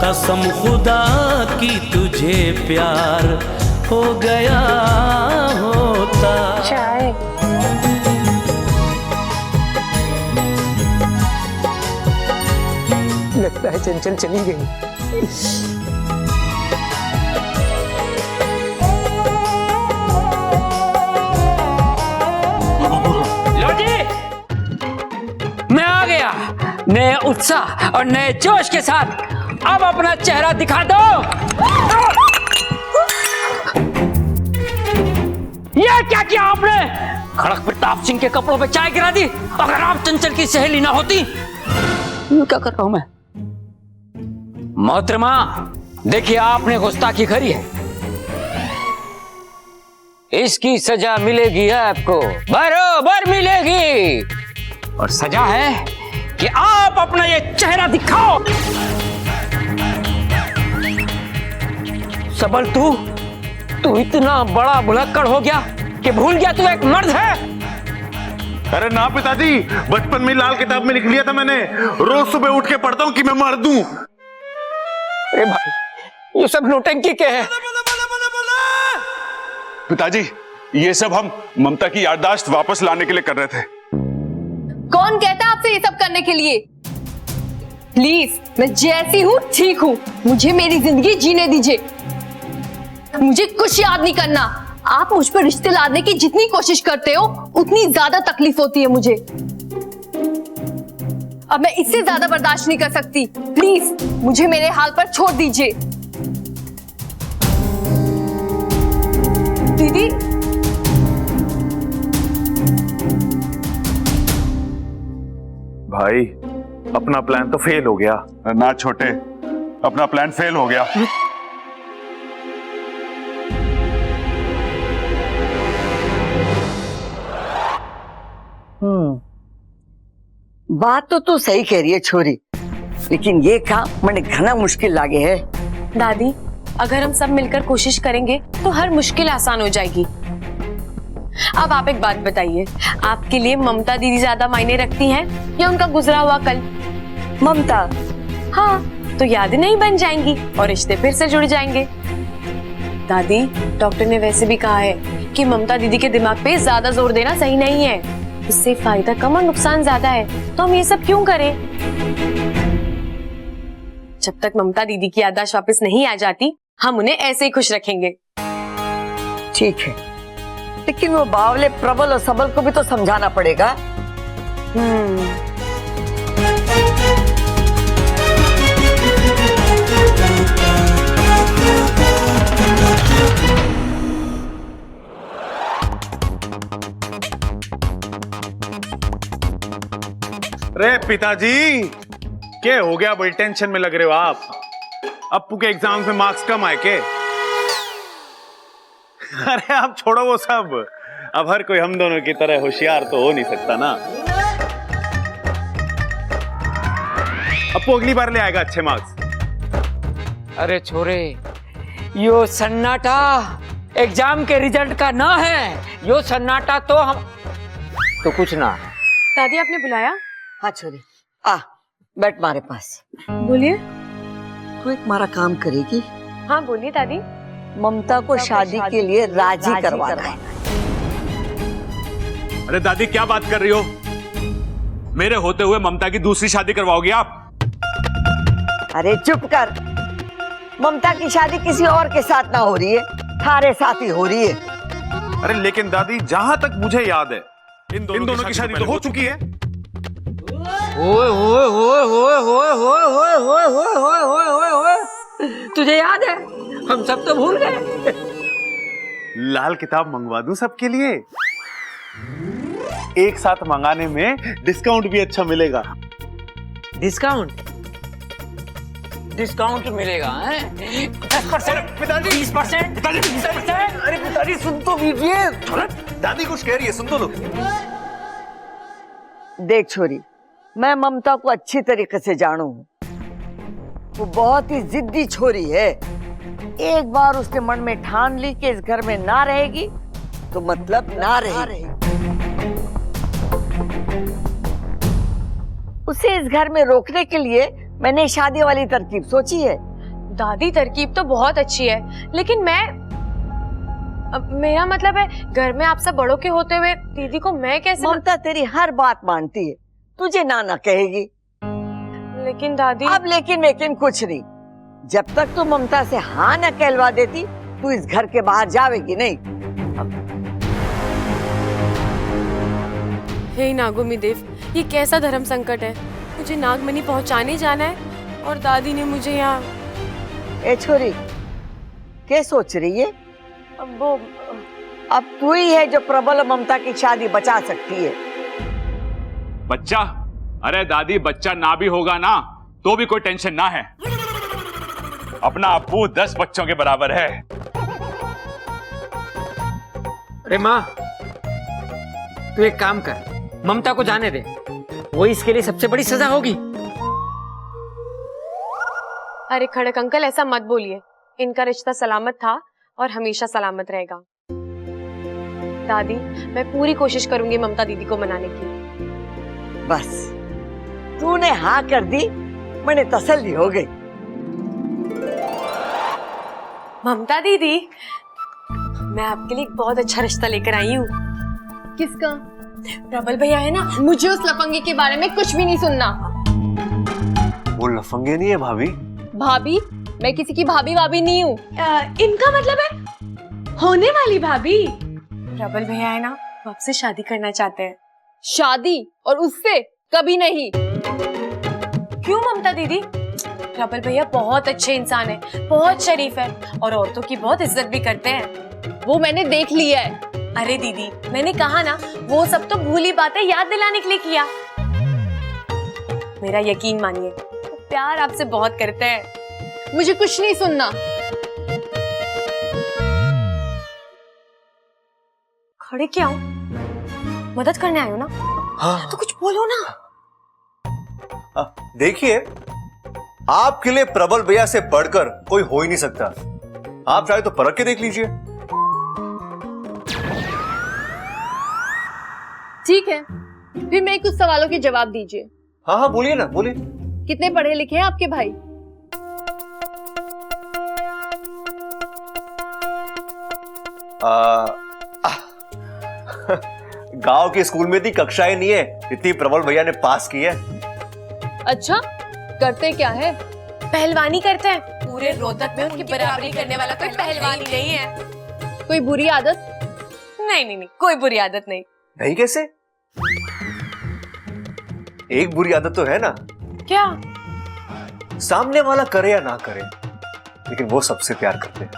कसम खुदा की तुझे प्यार हो गया होता। चाय। लगता है चंचल चली गई। लो जी, मैं आ गया नए उत्साह और नए जोश के साथ। अब अपना चेहरा दिखा दो। ये क्या किया आपने? खड़क प्रताप सिंह के कपड़ों पे चाय गिरा दी। अगर आप चंचल की सहेली ना होती, क्या कर रहा हूं मैं? मोहतरमा, देखिए आपने गुस्ताखी करी है, इसकी सजा मिलेगी आपको, बरोबर मिलेगी। और सजा है कि आप अपना ये चेहरा दिखाओ। सबल, तू इतना बड़ा भुलक्कड़ हो गया कि भूल गया तू एक मर्द है। अरे ना पिताजी, बचपन में लाल किताब में लिख लिया था मैंने, रोज सुबह उठ के पढ़ता हूँ कि मैं मर्द हूँ। अरे भाई, ये सब नौटंकी क्या है? पिताजी, ये सब हम ममता की याददाश्त वापस लाने के लिए कर रहे थे। कौन कहता आपसे ये सब करने के लिए? प्लीज, मैं जैसी हूँ ठीक हूँ, मुझे मेरी जिंदगी जीने दीजिए। मुझे कुछ याद नहीं करना। आप मुझ पर रिश्ते लादने की जितनी कोशिश करते हो, उतनी ज्यादा तकलीफ होती है मुझे। अब मैं इससे ज्यादा बर्दाश्त नहीं कर सकती। प्लीज, मुझे मेरे हाल पर छोड़ दीजिए। दीदी, भाई, अपना प्लान तो फेल हो गया। ना छोटे, अपना प्लान फेल हो गया। बात तो तू सही कह रही है छोरी, लेकिन ये काम मैंने घना मुश्किल लागे है। दादी, अगर हम सब मिलकर कोशिश करेंगे तो हर मुश्किल आसान हो जाएगी। अब आप एक बात बताइए, आपके लिए ममता दीदी ज्यादा मायने रखती हैं या उनका गुजरा हुआ कल? ममता? हाँ, तो यादें नहीं बन जाएंगी और रिश्ते फिर से जुड़ जाएंगे। दादी, डॉक्टर ने वैसे भी कहा है कि ममता दीदी के दिमाग पे ज्यादा जोर देना सही नहीं है, इससे फायदा कम और नुकसान ज्यादा है, तो हम ये सब क्यों करें? जब तक ममता दीदी की याददाश्त वापस नहीं आ जाती, हम उन्हें ऐसे ही खुश रखेंगे। ठीक है, लेकिन वो बावले प्रबल और सबल को भी तो समझाना पड़ेगा। रे पिताजी, क्या हो गया? बड़ी टेंशन में लग रहे हो आप। अप्पू के एग्जाम में मार्क्स कम आए के? अरे आप छोड़ो वो सब, अब हर कोई हम दोनों की तरह होशियार तो हो नहीं सकता ना। अप्पू अगली बार ले आएगा अच्छे मार्क्स। अरे छोरे, यो सन्नाटा एग्जाम के रिजल्ट का ना है, यो सन्नाटा तो हम तो कुछ ना है। दादी, आपने बुलाया? हाँ छोरी, आ बैठ मारे पास। बोलिए। तू एक मारा काम करेगी? हाँ बोलिए दादी। ममता को शादी के लिए राजी करवाना है। अरे दादी, क्या बात कर रही हो? मेरे होते हुए ममता की दूसरी शादी करवाओगी आप? अरे चुप कर, ममता की शादी किसी और के साथ ना हो रही है, थारे साथ ही हो रही है। अरे लेकिन दादी, जहां तक मुझे याद है इन दोनों की शादी तो हो चुकी है। ओए ओए ओए ओए ओए ओए ओए ओए ओए ओए ओए ओए, तुझे याद है? हम सब तो भूल गए। लाल किताब मंगवा दूं सबके लिए? एक साथ मंगाने में डिस्काउंट भी अच्छा मिलेगा। डिस्काउंट? डिस्काउंट मिलेगा? 10%, 20%, 20%। अरे पिताजी सुन तो लीजिए, दादी कुछ कह रही है, सुन तो लो। देख छोरी, मैं ममता को अच्छी तरीके से जानू हूँ, वो बहुत ही जिद्दी छोरी है। एक बार उसने मन में ठान ली कि इस घर में ना रहेगी तो मतलब ना रहेगी। उसे इस घर में रोकने के लिए मैंने शादी वाली तरकीब सोची है। दादी, तरकीब तो बहुत अच्छी है, लेकिन मेरा मतलब है, घर में आप सब बड़ों के होते हुए दीदी को मैं कैसे? ममता तेरी हर बात मानती है, तुझे ना कहेगी। लेकिन दादी। अब लेकिन कुछ नहीं, जब तक तू ममता से हाँ न कहलवा देती, तू इस घर के बाहर जावेगी नहीं। हे नागोमी देव, ये कैसा धर्म संकट है? मुझे नागमणि पहुंचाने जाना है और दादी ने मुझे यहाँ। ए छोरी, क्या सोच रही है? अब तू ही है जो प्रबल और ममता की शादी बचा सकती है। बच्चा? अरे दादी, बच्चा ना भी होगा ना तो भी कोई टेंशन ना है। अपना अप्पू 10 बच्चों के बराबर है। अरे माँ, तू एक काम कर, ममता को जाने दे, वो इसके लिए सबसे बड़ी सजा होगी। अरे खड़क अंकल, ऐसा मत बोलिए, इनका रिश्ता सलामत था और हमेशा सलामत रहेगा। दादी, मैं पूरी कोशिश करूंगी ममता दीदी को मनाने की। बस तूने हाँ कर दी, मैंने तसल्ली हो गई। ममता दीदी, मैं आपके लिए एक बहुत अच्छा रिश्ता लेकर आई हूँ। किसका? प्रबल भैया है ना। मुझे उस लफंगे के बारे में कुछ भी नहीं सुनना। वो लफंगे नहीं है भाभी। भाभी? मैं किसी की भाभी वाभी नहीं हूँ। इनका मतलब है होने वाली भाभी। प्रबल भैया है ना, वो आपसे शादी करना चाहते हैं। शादी? और उससे? कभी नहीं। क्यों ममता दीदी? प्रबल भैया बहुत अच्छे इंसान है, बहुत शरीफ है और औरतों की बहुत इज्जत भी करते हैं। वो मैंने देख लिया है। अरे दीदी, मैंने कहा ना, वो सब तो भूली बातें याद दिलाने के लिए किया। मेरा यकीन मानिए, वो प्यार आपसे बहुत करते हैं। मुझे कुछ नहीं सुनना। खड़े क्या हो? मदद करने आए हो ना? हाँ। तो कुछ बोलो ना। देखिए, आपके लिए प्रबल भैया से बढ़कर कोई हो ही नहीं सकता। आप चाहे तो परख के देख लीजिए। ठीक है, फिर मेरे कुछ सवालों के जवाब दीजिए। हाँ हाँ बोलिए ना, बोलिए। कितने पढ़े लिखे हैं आपके भाई? गांव के स्कूल में इतनी कक्षाएं नहीं है, इतनी प्रबल भैया ने पास की है। अच्छा, करते क्या है? पहलवानी करते हैं। पूरे रोहतक में उनकी बराबरी करने वाला कोई पहलवान ही नहीं है। कोई बुरी आदत? नहीं नहीं नहीं, कोई बुरी आदत नहीं। नहीं कैसे? एक बुरी आदत तो है ना। क्या? सामने वाला करे या ना करे, लेकिन वो सबसे प्यार करते हैं।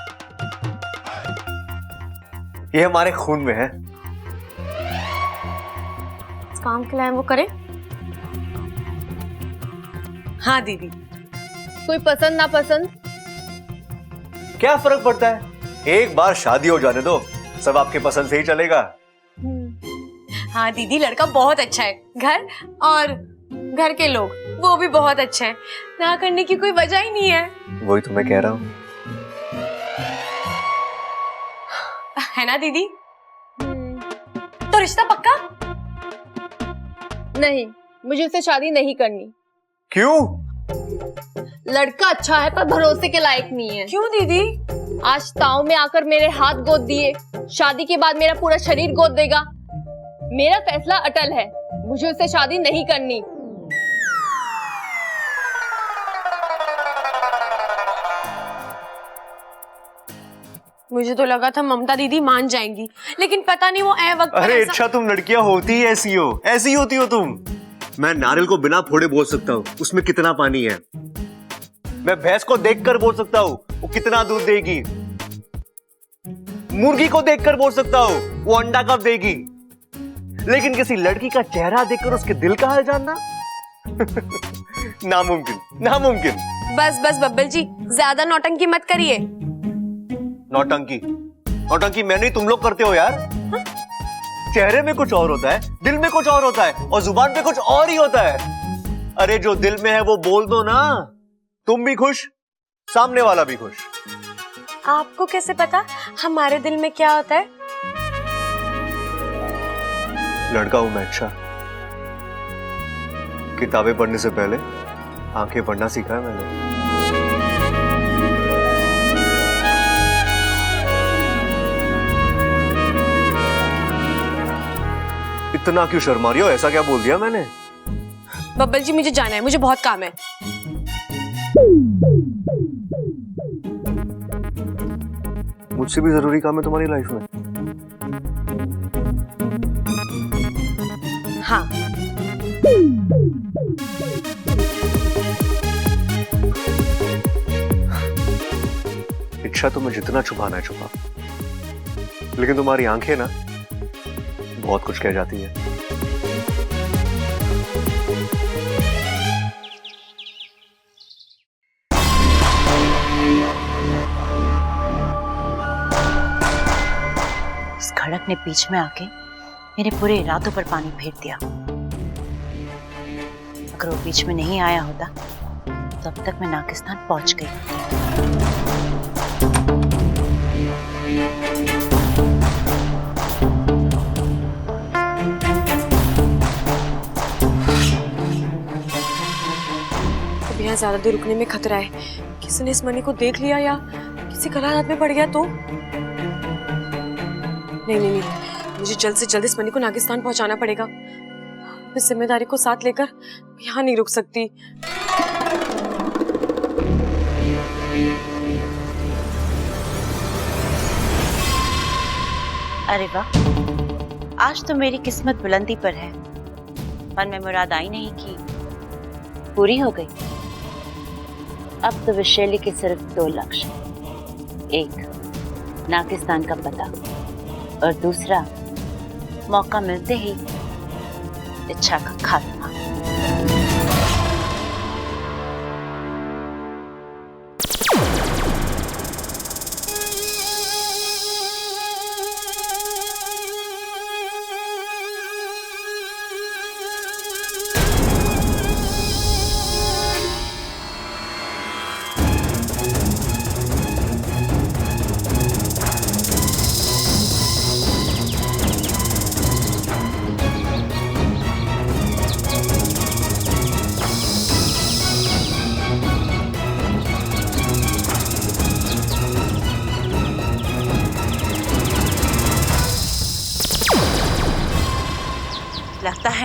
ये हमारे खून में है। इस काम के लिए वो करे। हाँ दीदी। कोई पसंद ना पसंद? क्या फर्क पड़ता है, एक बार शादी हो जाने दो, सब आपके पसंद से ही चलेगा। हाँ दीदी, लड़का बहुत अच्छा है। घर और घर के लोग वो भी बहुत अच्छे हैं। ना करने की कोई वजह ही नहीं है। वही तो मैं कह रहा हूँ। है ना दीदी? तो रिश्ता पक्का? नहीं, मुझे उससे शादी नहीं करनी। क्यों? लड़का अच्छा है पर भरोसे के लायक नहीं है। क्यों दीदी? आज ताऊ में आकर मेरे हाथ गोद दिए, शादी के बाद मेरा पूरा शरीर गोद देगा। मेरा फैसला अटल है, मुझे उससे शादी नहीं करनी। मुझे तो लगा था ममता दीदी मान जाएंगी, लेकिन पता नहीं वो ए वक्त पर अरे ऐसा... अच्छा, तुम लड़कियां होती ही ऐसी हो, ऐसी होती हो तुम। मैं नारियल को बिना फोड़े बोल सकता हूँ उसमें कितना पानी है। मैं भैंस को देखकर बोल सकता हूँ वो कितना दूध देगी। मुर्गी को देखकर बोल सकता हूँ वो अंडा कब देगी। लेकिन किसी लड़की का चेहरा देखकर उसके दिल का हाल जानना नामुमकिन, नामुमकिन। बस बस बब्बल जी, ज्यादा नौटंकी मत करिए। नौटंकी? नौटंकी मैं नहीं, तुम लोग करते हो यार। चेहरे में कुछ और होता है, दिल में कुछ और होता है, और जुबान पे कुछ और ही होता है। अरे जो दिल में है वो बोल दो ना, तुम भी खुश, सामने वाला भी खुश। आपको कैसे पता हमारे दिल में क्या होता है? लड़का हूं मैं अच्छा। किताबें पढ़ने से पहले आंखें पढ़ना सीखा है मैंने। इतना क्यों शर्मा रही हो? ऐसा क्या बोल दिया मैंने? बब्बल जी मुझे जाना है, मुझे बहुत काम है। मुझसे भी जरूरी काम है तुम्हारी लाइफ में? हाँ। इच्छा तुम्हें जितना छुपाना है छुपा, लेकिन तुम्हारी आंखें ना बहुत कुछ कह जाती है। इस खड़क ने बीच में आके मेरे पूरे इरादों पर पानी फेर दिया। अगर वो बीच में नहीं आया होता तो अब तक मैं नाकिस्तान पहुंच गई होती। अब यहाँ ज्यादा देर रुकने में खतरा है। किसी ने इस मनी को देख लिया या किसी गलत हाथ में पड़ गया तो? नहीं नहीं नहीं, मुझे जल्द से जल्द इस मनी को नागिस्तान पहुंचाना पड़ेगा। इस जिम्मेदारी को साथ लेकर यहाँ नहीं रुक सकती। अरे वाह, आज तो मेरी किस्मत बुलंदी पर है। मन में मुराद आई नहीं की पूरी हो गई। अब तो विशैली के सिर्फ 2 लक्ष्य, एक नाकिस्तान का पता और दूसरा मौका मिलते ही इच्छा का खात्मा।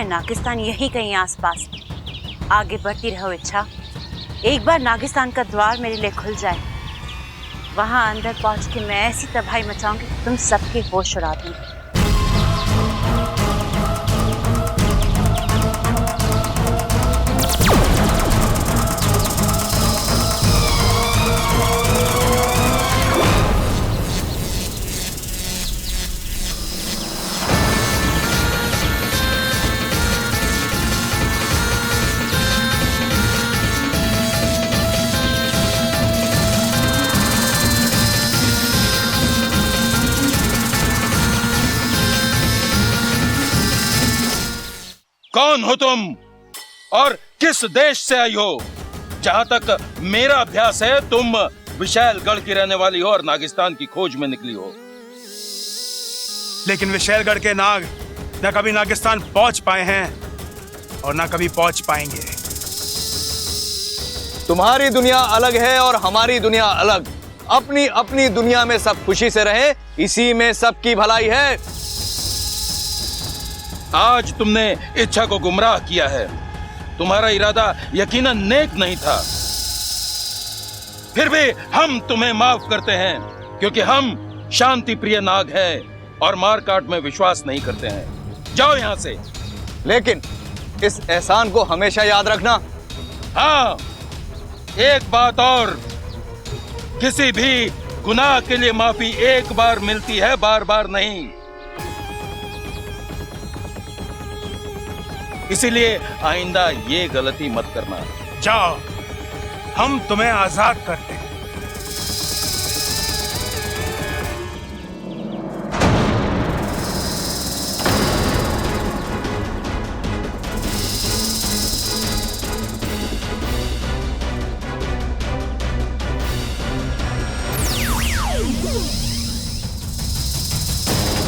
है नागिस्तान यही कहीं आसपास। आगे बढ़ती रहो इच्छा। एक बार नागिस्तान का द्वार मेरे लिए खुल जाए, वहां अंदर पहुंच के मैं ऐसी तबाही मचाऊंगी तुम सबके होश उड़ा दूंगी। कौन हो तुम और किस देश से आई हो? जहां तक मेरा अभ्यास है तुम विशालगढ़ की रहने वाली हो और नागिस्तान की खोज में निकली हो। लेकिन विशालगढ़ के नाग न कभी नागिस्तान पहुंच पाए हैं और न कभी पहुंच पाएंगे। तुम्हारी दुनिया अलग है और हमारी दुनिया अलग। अपनी अपनी दुनिया में सब खुशी से रहें, इसी में सबकी भलाई है। आज तुमने इच्छा को गुमराह किया है। तुम्हारा इरादा यकीनन नेक नहीं था, फिर भी हम तुम्हें माफ करते हैं क्योंकि हम शांति प्रिय नाग हैं और मार काट में विश्वास नहीं करते हैं। जाओ यहां से। लेकिन इस एहसान को हमेशा याद रखना। हाँ, एक बात और, किसी भी गुनाह के लिए माफी एक बार मिलती है, बार बार नहीं। इसीलिए आइंदा ये गलती मत करना। जाओ, हम तुम्हें आजाद करते हैं।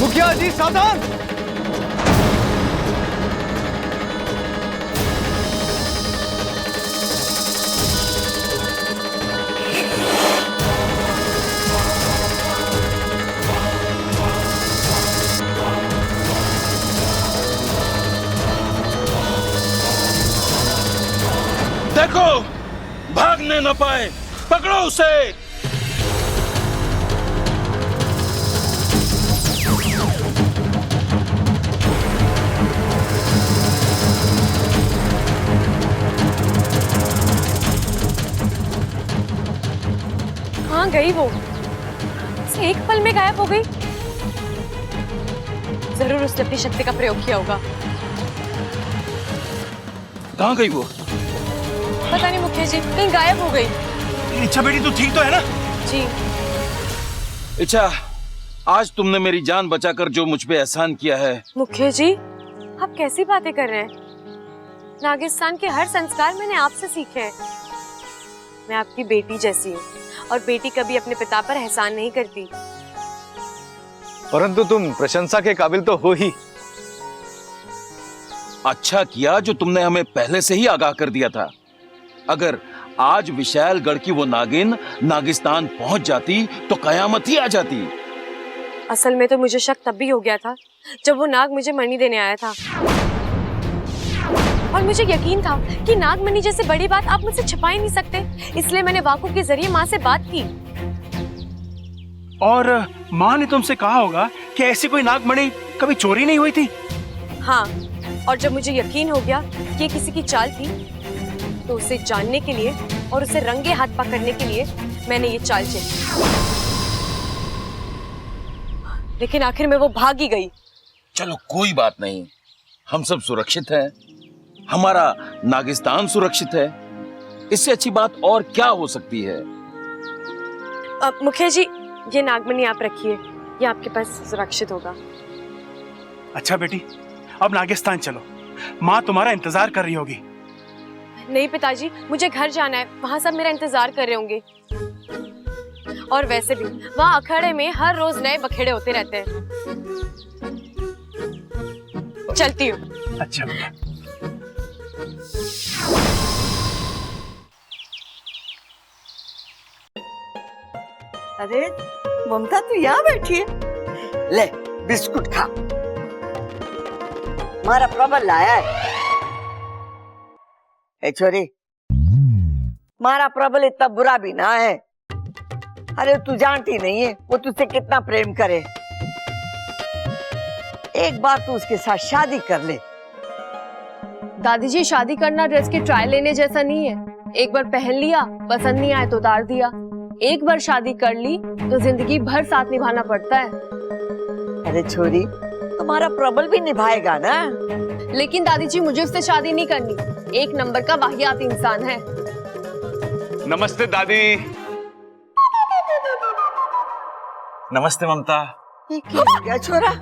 मुखिया जी सावधान। देखो, भागने न पाए, पकड़ो उसे। कहाँ गई वो? एक पल में गायब हो गई। जरूर उसने अपनी शक्ति का प्रयोग किया होगा। कहाँ गई वो? पता नहीं मुखिया जी, कहीं गायब हो गई। इच्छा बेटी तू ठीक तो है ना? जी। इच्छा, आज तुमने मेरी जान बचाकर जो मुझ पे एहसान किया है। मुखिया जी, आप कैसी बातें कर रहे हैं? नागिस्तान के हर संस्कार मैंने आपसे सीखे हैं। मैं आपकी बेटी जैसी हूँ और बेटी कभी अपने पिता पर एहसान नहीं करती। परंतु तुम प्रशंसा के काबिल तो हो ही। अच्छा किया जो तुमने हमें पहले से ही आगाह कर दिया था। अगर आज विशालगढ़ की वो नागिन नागिस्तान पहुंच जाती तो कयामत ही आ जाती। असल में तो मुझे शक तब भी हो गया था जब वो नाग मुझे मणि देने आया था, और मुझे यकीन था कि नागमणि जैसे बड़ी बात आप मुझसे छिपा ही नहीं सकते। इसलिए मैंने वाकु के जरिए माँ से बात की। और माँ ने तुमसे कहा होगा कि ऐसी कोई नागमणि कभी चोरी नहीं हुई थी। हाँ, और जब मुझे यकीन हो गया कि ये किसी की चाल थी तो उसे जानने के लिए और उसे रंगे हाथ पकड़ने के लिए मैंने ये चाल चली। लेकिन आखिर में वो भाग ही गई। चलो कोई बात नहीं, हम सब सुरक्षित हैं, हमारा नागिस्तान सुरक्षित है। इससे अच्छी बात और क्या हो सकती है? मुखिया जी, ये नागमणि आप रखिए, ये आपके पास सुरक्षित होगा। अच्छा बेटी, अब नागिस्तान चलो, माँ तुम्हारा इंतजार कर रही होगी। नहीं पिताजी, मुझे घर जाना है, वहाँ सब मेरा इंतजार कर रहे होंगे। और वैसे भी वहाँ अखाड़े में हर रोज नए बखेड़े होते रहते हैं। चलती हूँ। अच्छा बेटा। अरे ममता, तू यहाँ बैठी है? ले बिस्कुट खा। हमारा प्रबल लाया है। ए छोरी, हमारा प्रबल इतना बुरा भी ना है। अरे तू जानती नहीं है वो तुझसे कितना प्रेम करे। एक बार तू उसके साथ शादी कर ले। दादी जी, शादी करना ड्रेस की ट्रायल लेने जैसा नहीं है। एक बार पहन लिया, पसंद नहीं आया तो उतार दिया। एक बार शादी कर ली तो जिंदगी भर साथ निभाना पड़ता है। अरे छोरी, तुम्हारा प्रबल भी निभाएगा ना। लेकिन दादी जी, मुझे उससे शादी नहीं करनी। एक नंबर का वाहियात इंसान है। नमस्ते दादी। नमस्ते ममता। ये क्या छोरा?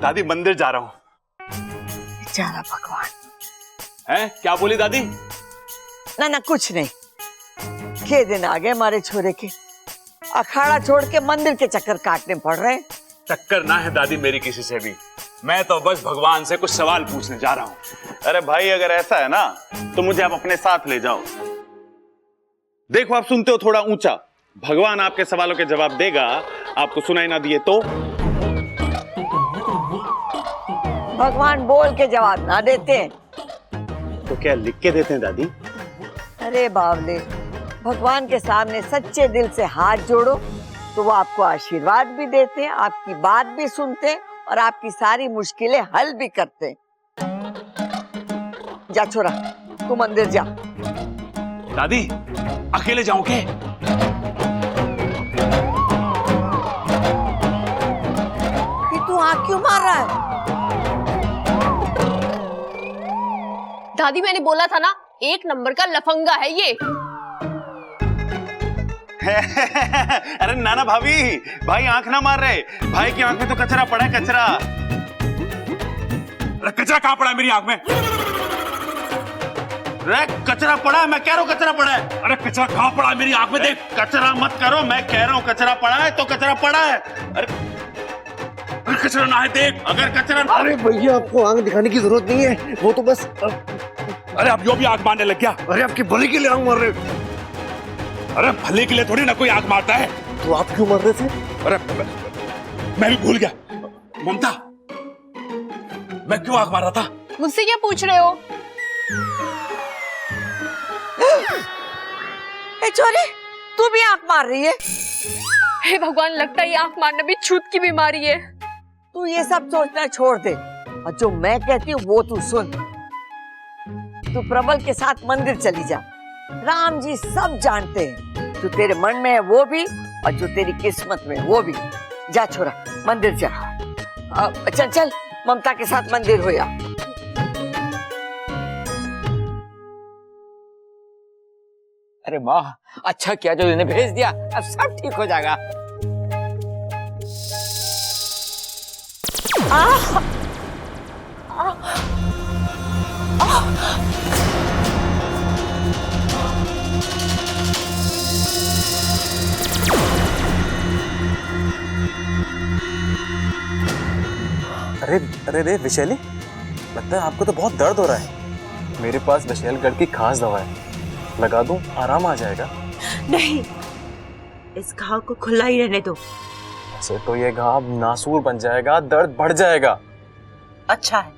दादी मंदिर जा रहा हूँ। बेचारा भगवान। हैं? क्या बोली दादी? ना कुछ नहीं। के दिन आ गए हमारे छोरे के, अखाड़ा छोड़ के मंदिर के चक्कर काटने पड़ रहे हैं। टक्कर ना है दादी मेरी किसी से भी। मैं तो बस भगवान से कुछ सवाल पूछने जा रहा हूँ। अरे भाई, अगर ऐसा है ना तो मुझे आप अपने साथ ले जाओ। देखो, आप सुनते हो थोड़ा ऊंचा। भगवान आपके सवालों के जवाब देगा, आपको सुनाई ना दिए तो? भगवान बोल के जवाब ना देते हैं तो क्या लिख के देते हैं दादी? अरे बावले, भगवान के सामने सच्चे दिल से हाथ जोड़ो तो वो आपको आशीर्वाद भी देते हैं, आपकी बात भी सुनते हैं और आपकी सारी मुश्किलें हल भी करते हैं। जा छोरा, तू मंदिर जा। दादी, अकेले जाऊं क्या? तू आँख क्यों मार रहा है? दादी, मैंने बोला था ना, एक नंबर का लफंगा है ये। अरे नाना भाभी, भाई आंख ना मार रहे। भाई की आंख में तो कचरा पड़ा है, कचरा। अरे कचरा कहाँ पड़ा है मेरी आंख में? अरे कचरा पड़ा है, मैं कह रहा हूँ कचरा पड़ा है। अरे कचरा कहाँ पड़ा है मेरी आंख में? देख, कचरा मत करो, मैं कह रहा हूँ कचरा पड़ा है तो कचरा पड़ा है। अरे कचरा ना है, देख। अगर कचरा, अरे भैया, आपको आंख दिखाने की जरूरत नहीं है, वो तो बस। अरे अब यो भी आंख मारने लग गया। अरे आपकी भले के लिए आंख मार रहे। अरे भले के लिए थोड़ी ना कोई आंख मारता है। तो आप क्यों मार रहे थे? अरे मैं भी भूल गया। ममता, मैं क्यों आंख मार रहा था? मुझसे क्या पूछ रहे हो? ए छोरी, तू भी आंख मार रही है? हे भगवान, लगता है ये आंख मारना भी छूत की बीमारी है। तू ये सब सोचना छोड़ दे और जो मैं कहती हूँ वो तू सुन। तू प्रबल के साथ मंदिर चली जा। राम जी सब जानते हैं, जो तेरे मन में है वो भी और जो तेरी किस्मत में है वो भी। जा छोरा, मंदिर जा। चल चल, ममता के साथ मंदिर हो या। अरे माँ, अच्छा किया जो इन्हें भेज दिया, अब सब ठीक हो जाएगा। अरे अरे रे विशैली, लगता है आपको तो बहुत दर्द हो रहा है। मेरे पास विशैलगढ़ की खास दवा है, लगा दूं, आराम आ जाएगा। नहीं, इस घाव को खुला ही रहने दो। ऐसे तो ये घाव नासूर बन जाएगा, दर्द बढ़ जाएगा। अच्छा है,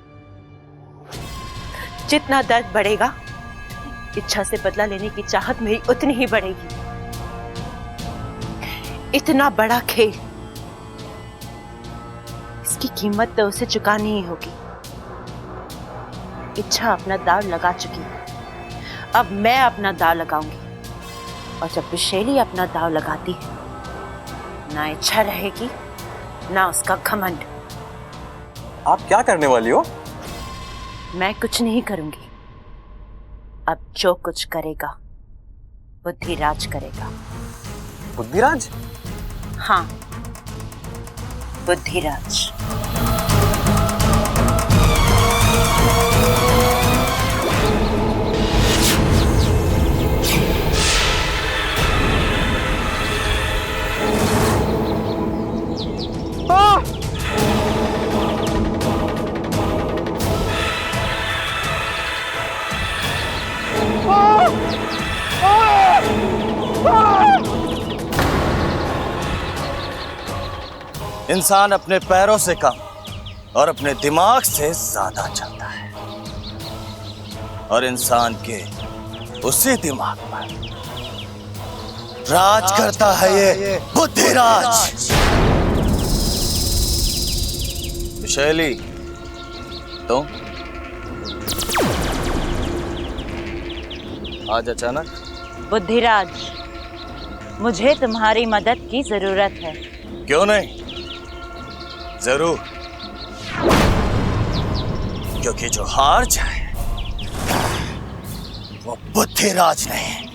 जितना दर्द बढ़ेगा, इच्छा से बदला लेने की चाहत मेरी उतनी ही बढ़ेगी। इतना बड़ा खेल, इसकी कीमत तो उसे चुकानी ही होगी। इच्छा अपना दाव लगा चुकी है, अब मैं अपना दाव लगाऊंगी। और जब विशैली अपना दाव लगाती है, ना इच्छा रहेगी ना उसका घमंड। आप क्या करने वाली हो? मैं कुछ नहीं करूंगी। अब जो कुछ करेगा बुद्धिराज करेगा। बुद्धिराज? हाँ, बुद्धिराज। इंसान अपने पैरों से कम और अपने दिमाग से ज्यादा चलता है, और इंसान के उसी दिमाग पर राज करता है ये बुद्धिराज। विशैली, तुम आज अचानक? बुद्धिराज, मुझे तुम्हारी मदद की जरूरत है। क्यों नहीं, जरूर। क्योंकि जो हार जाए वो बुद्धिराज नहीं।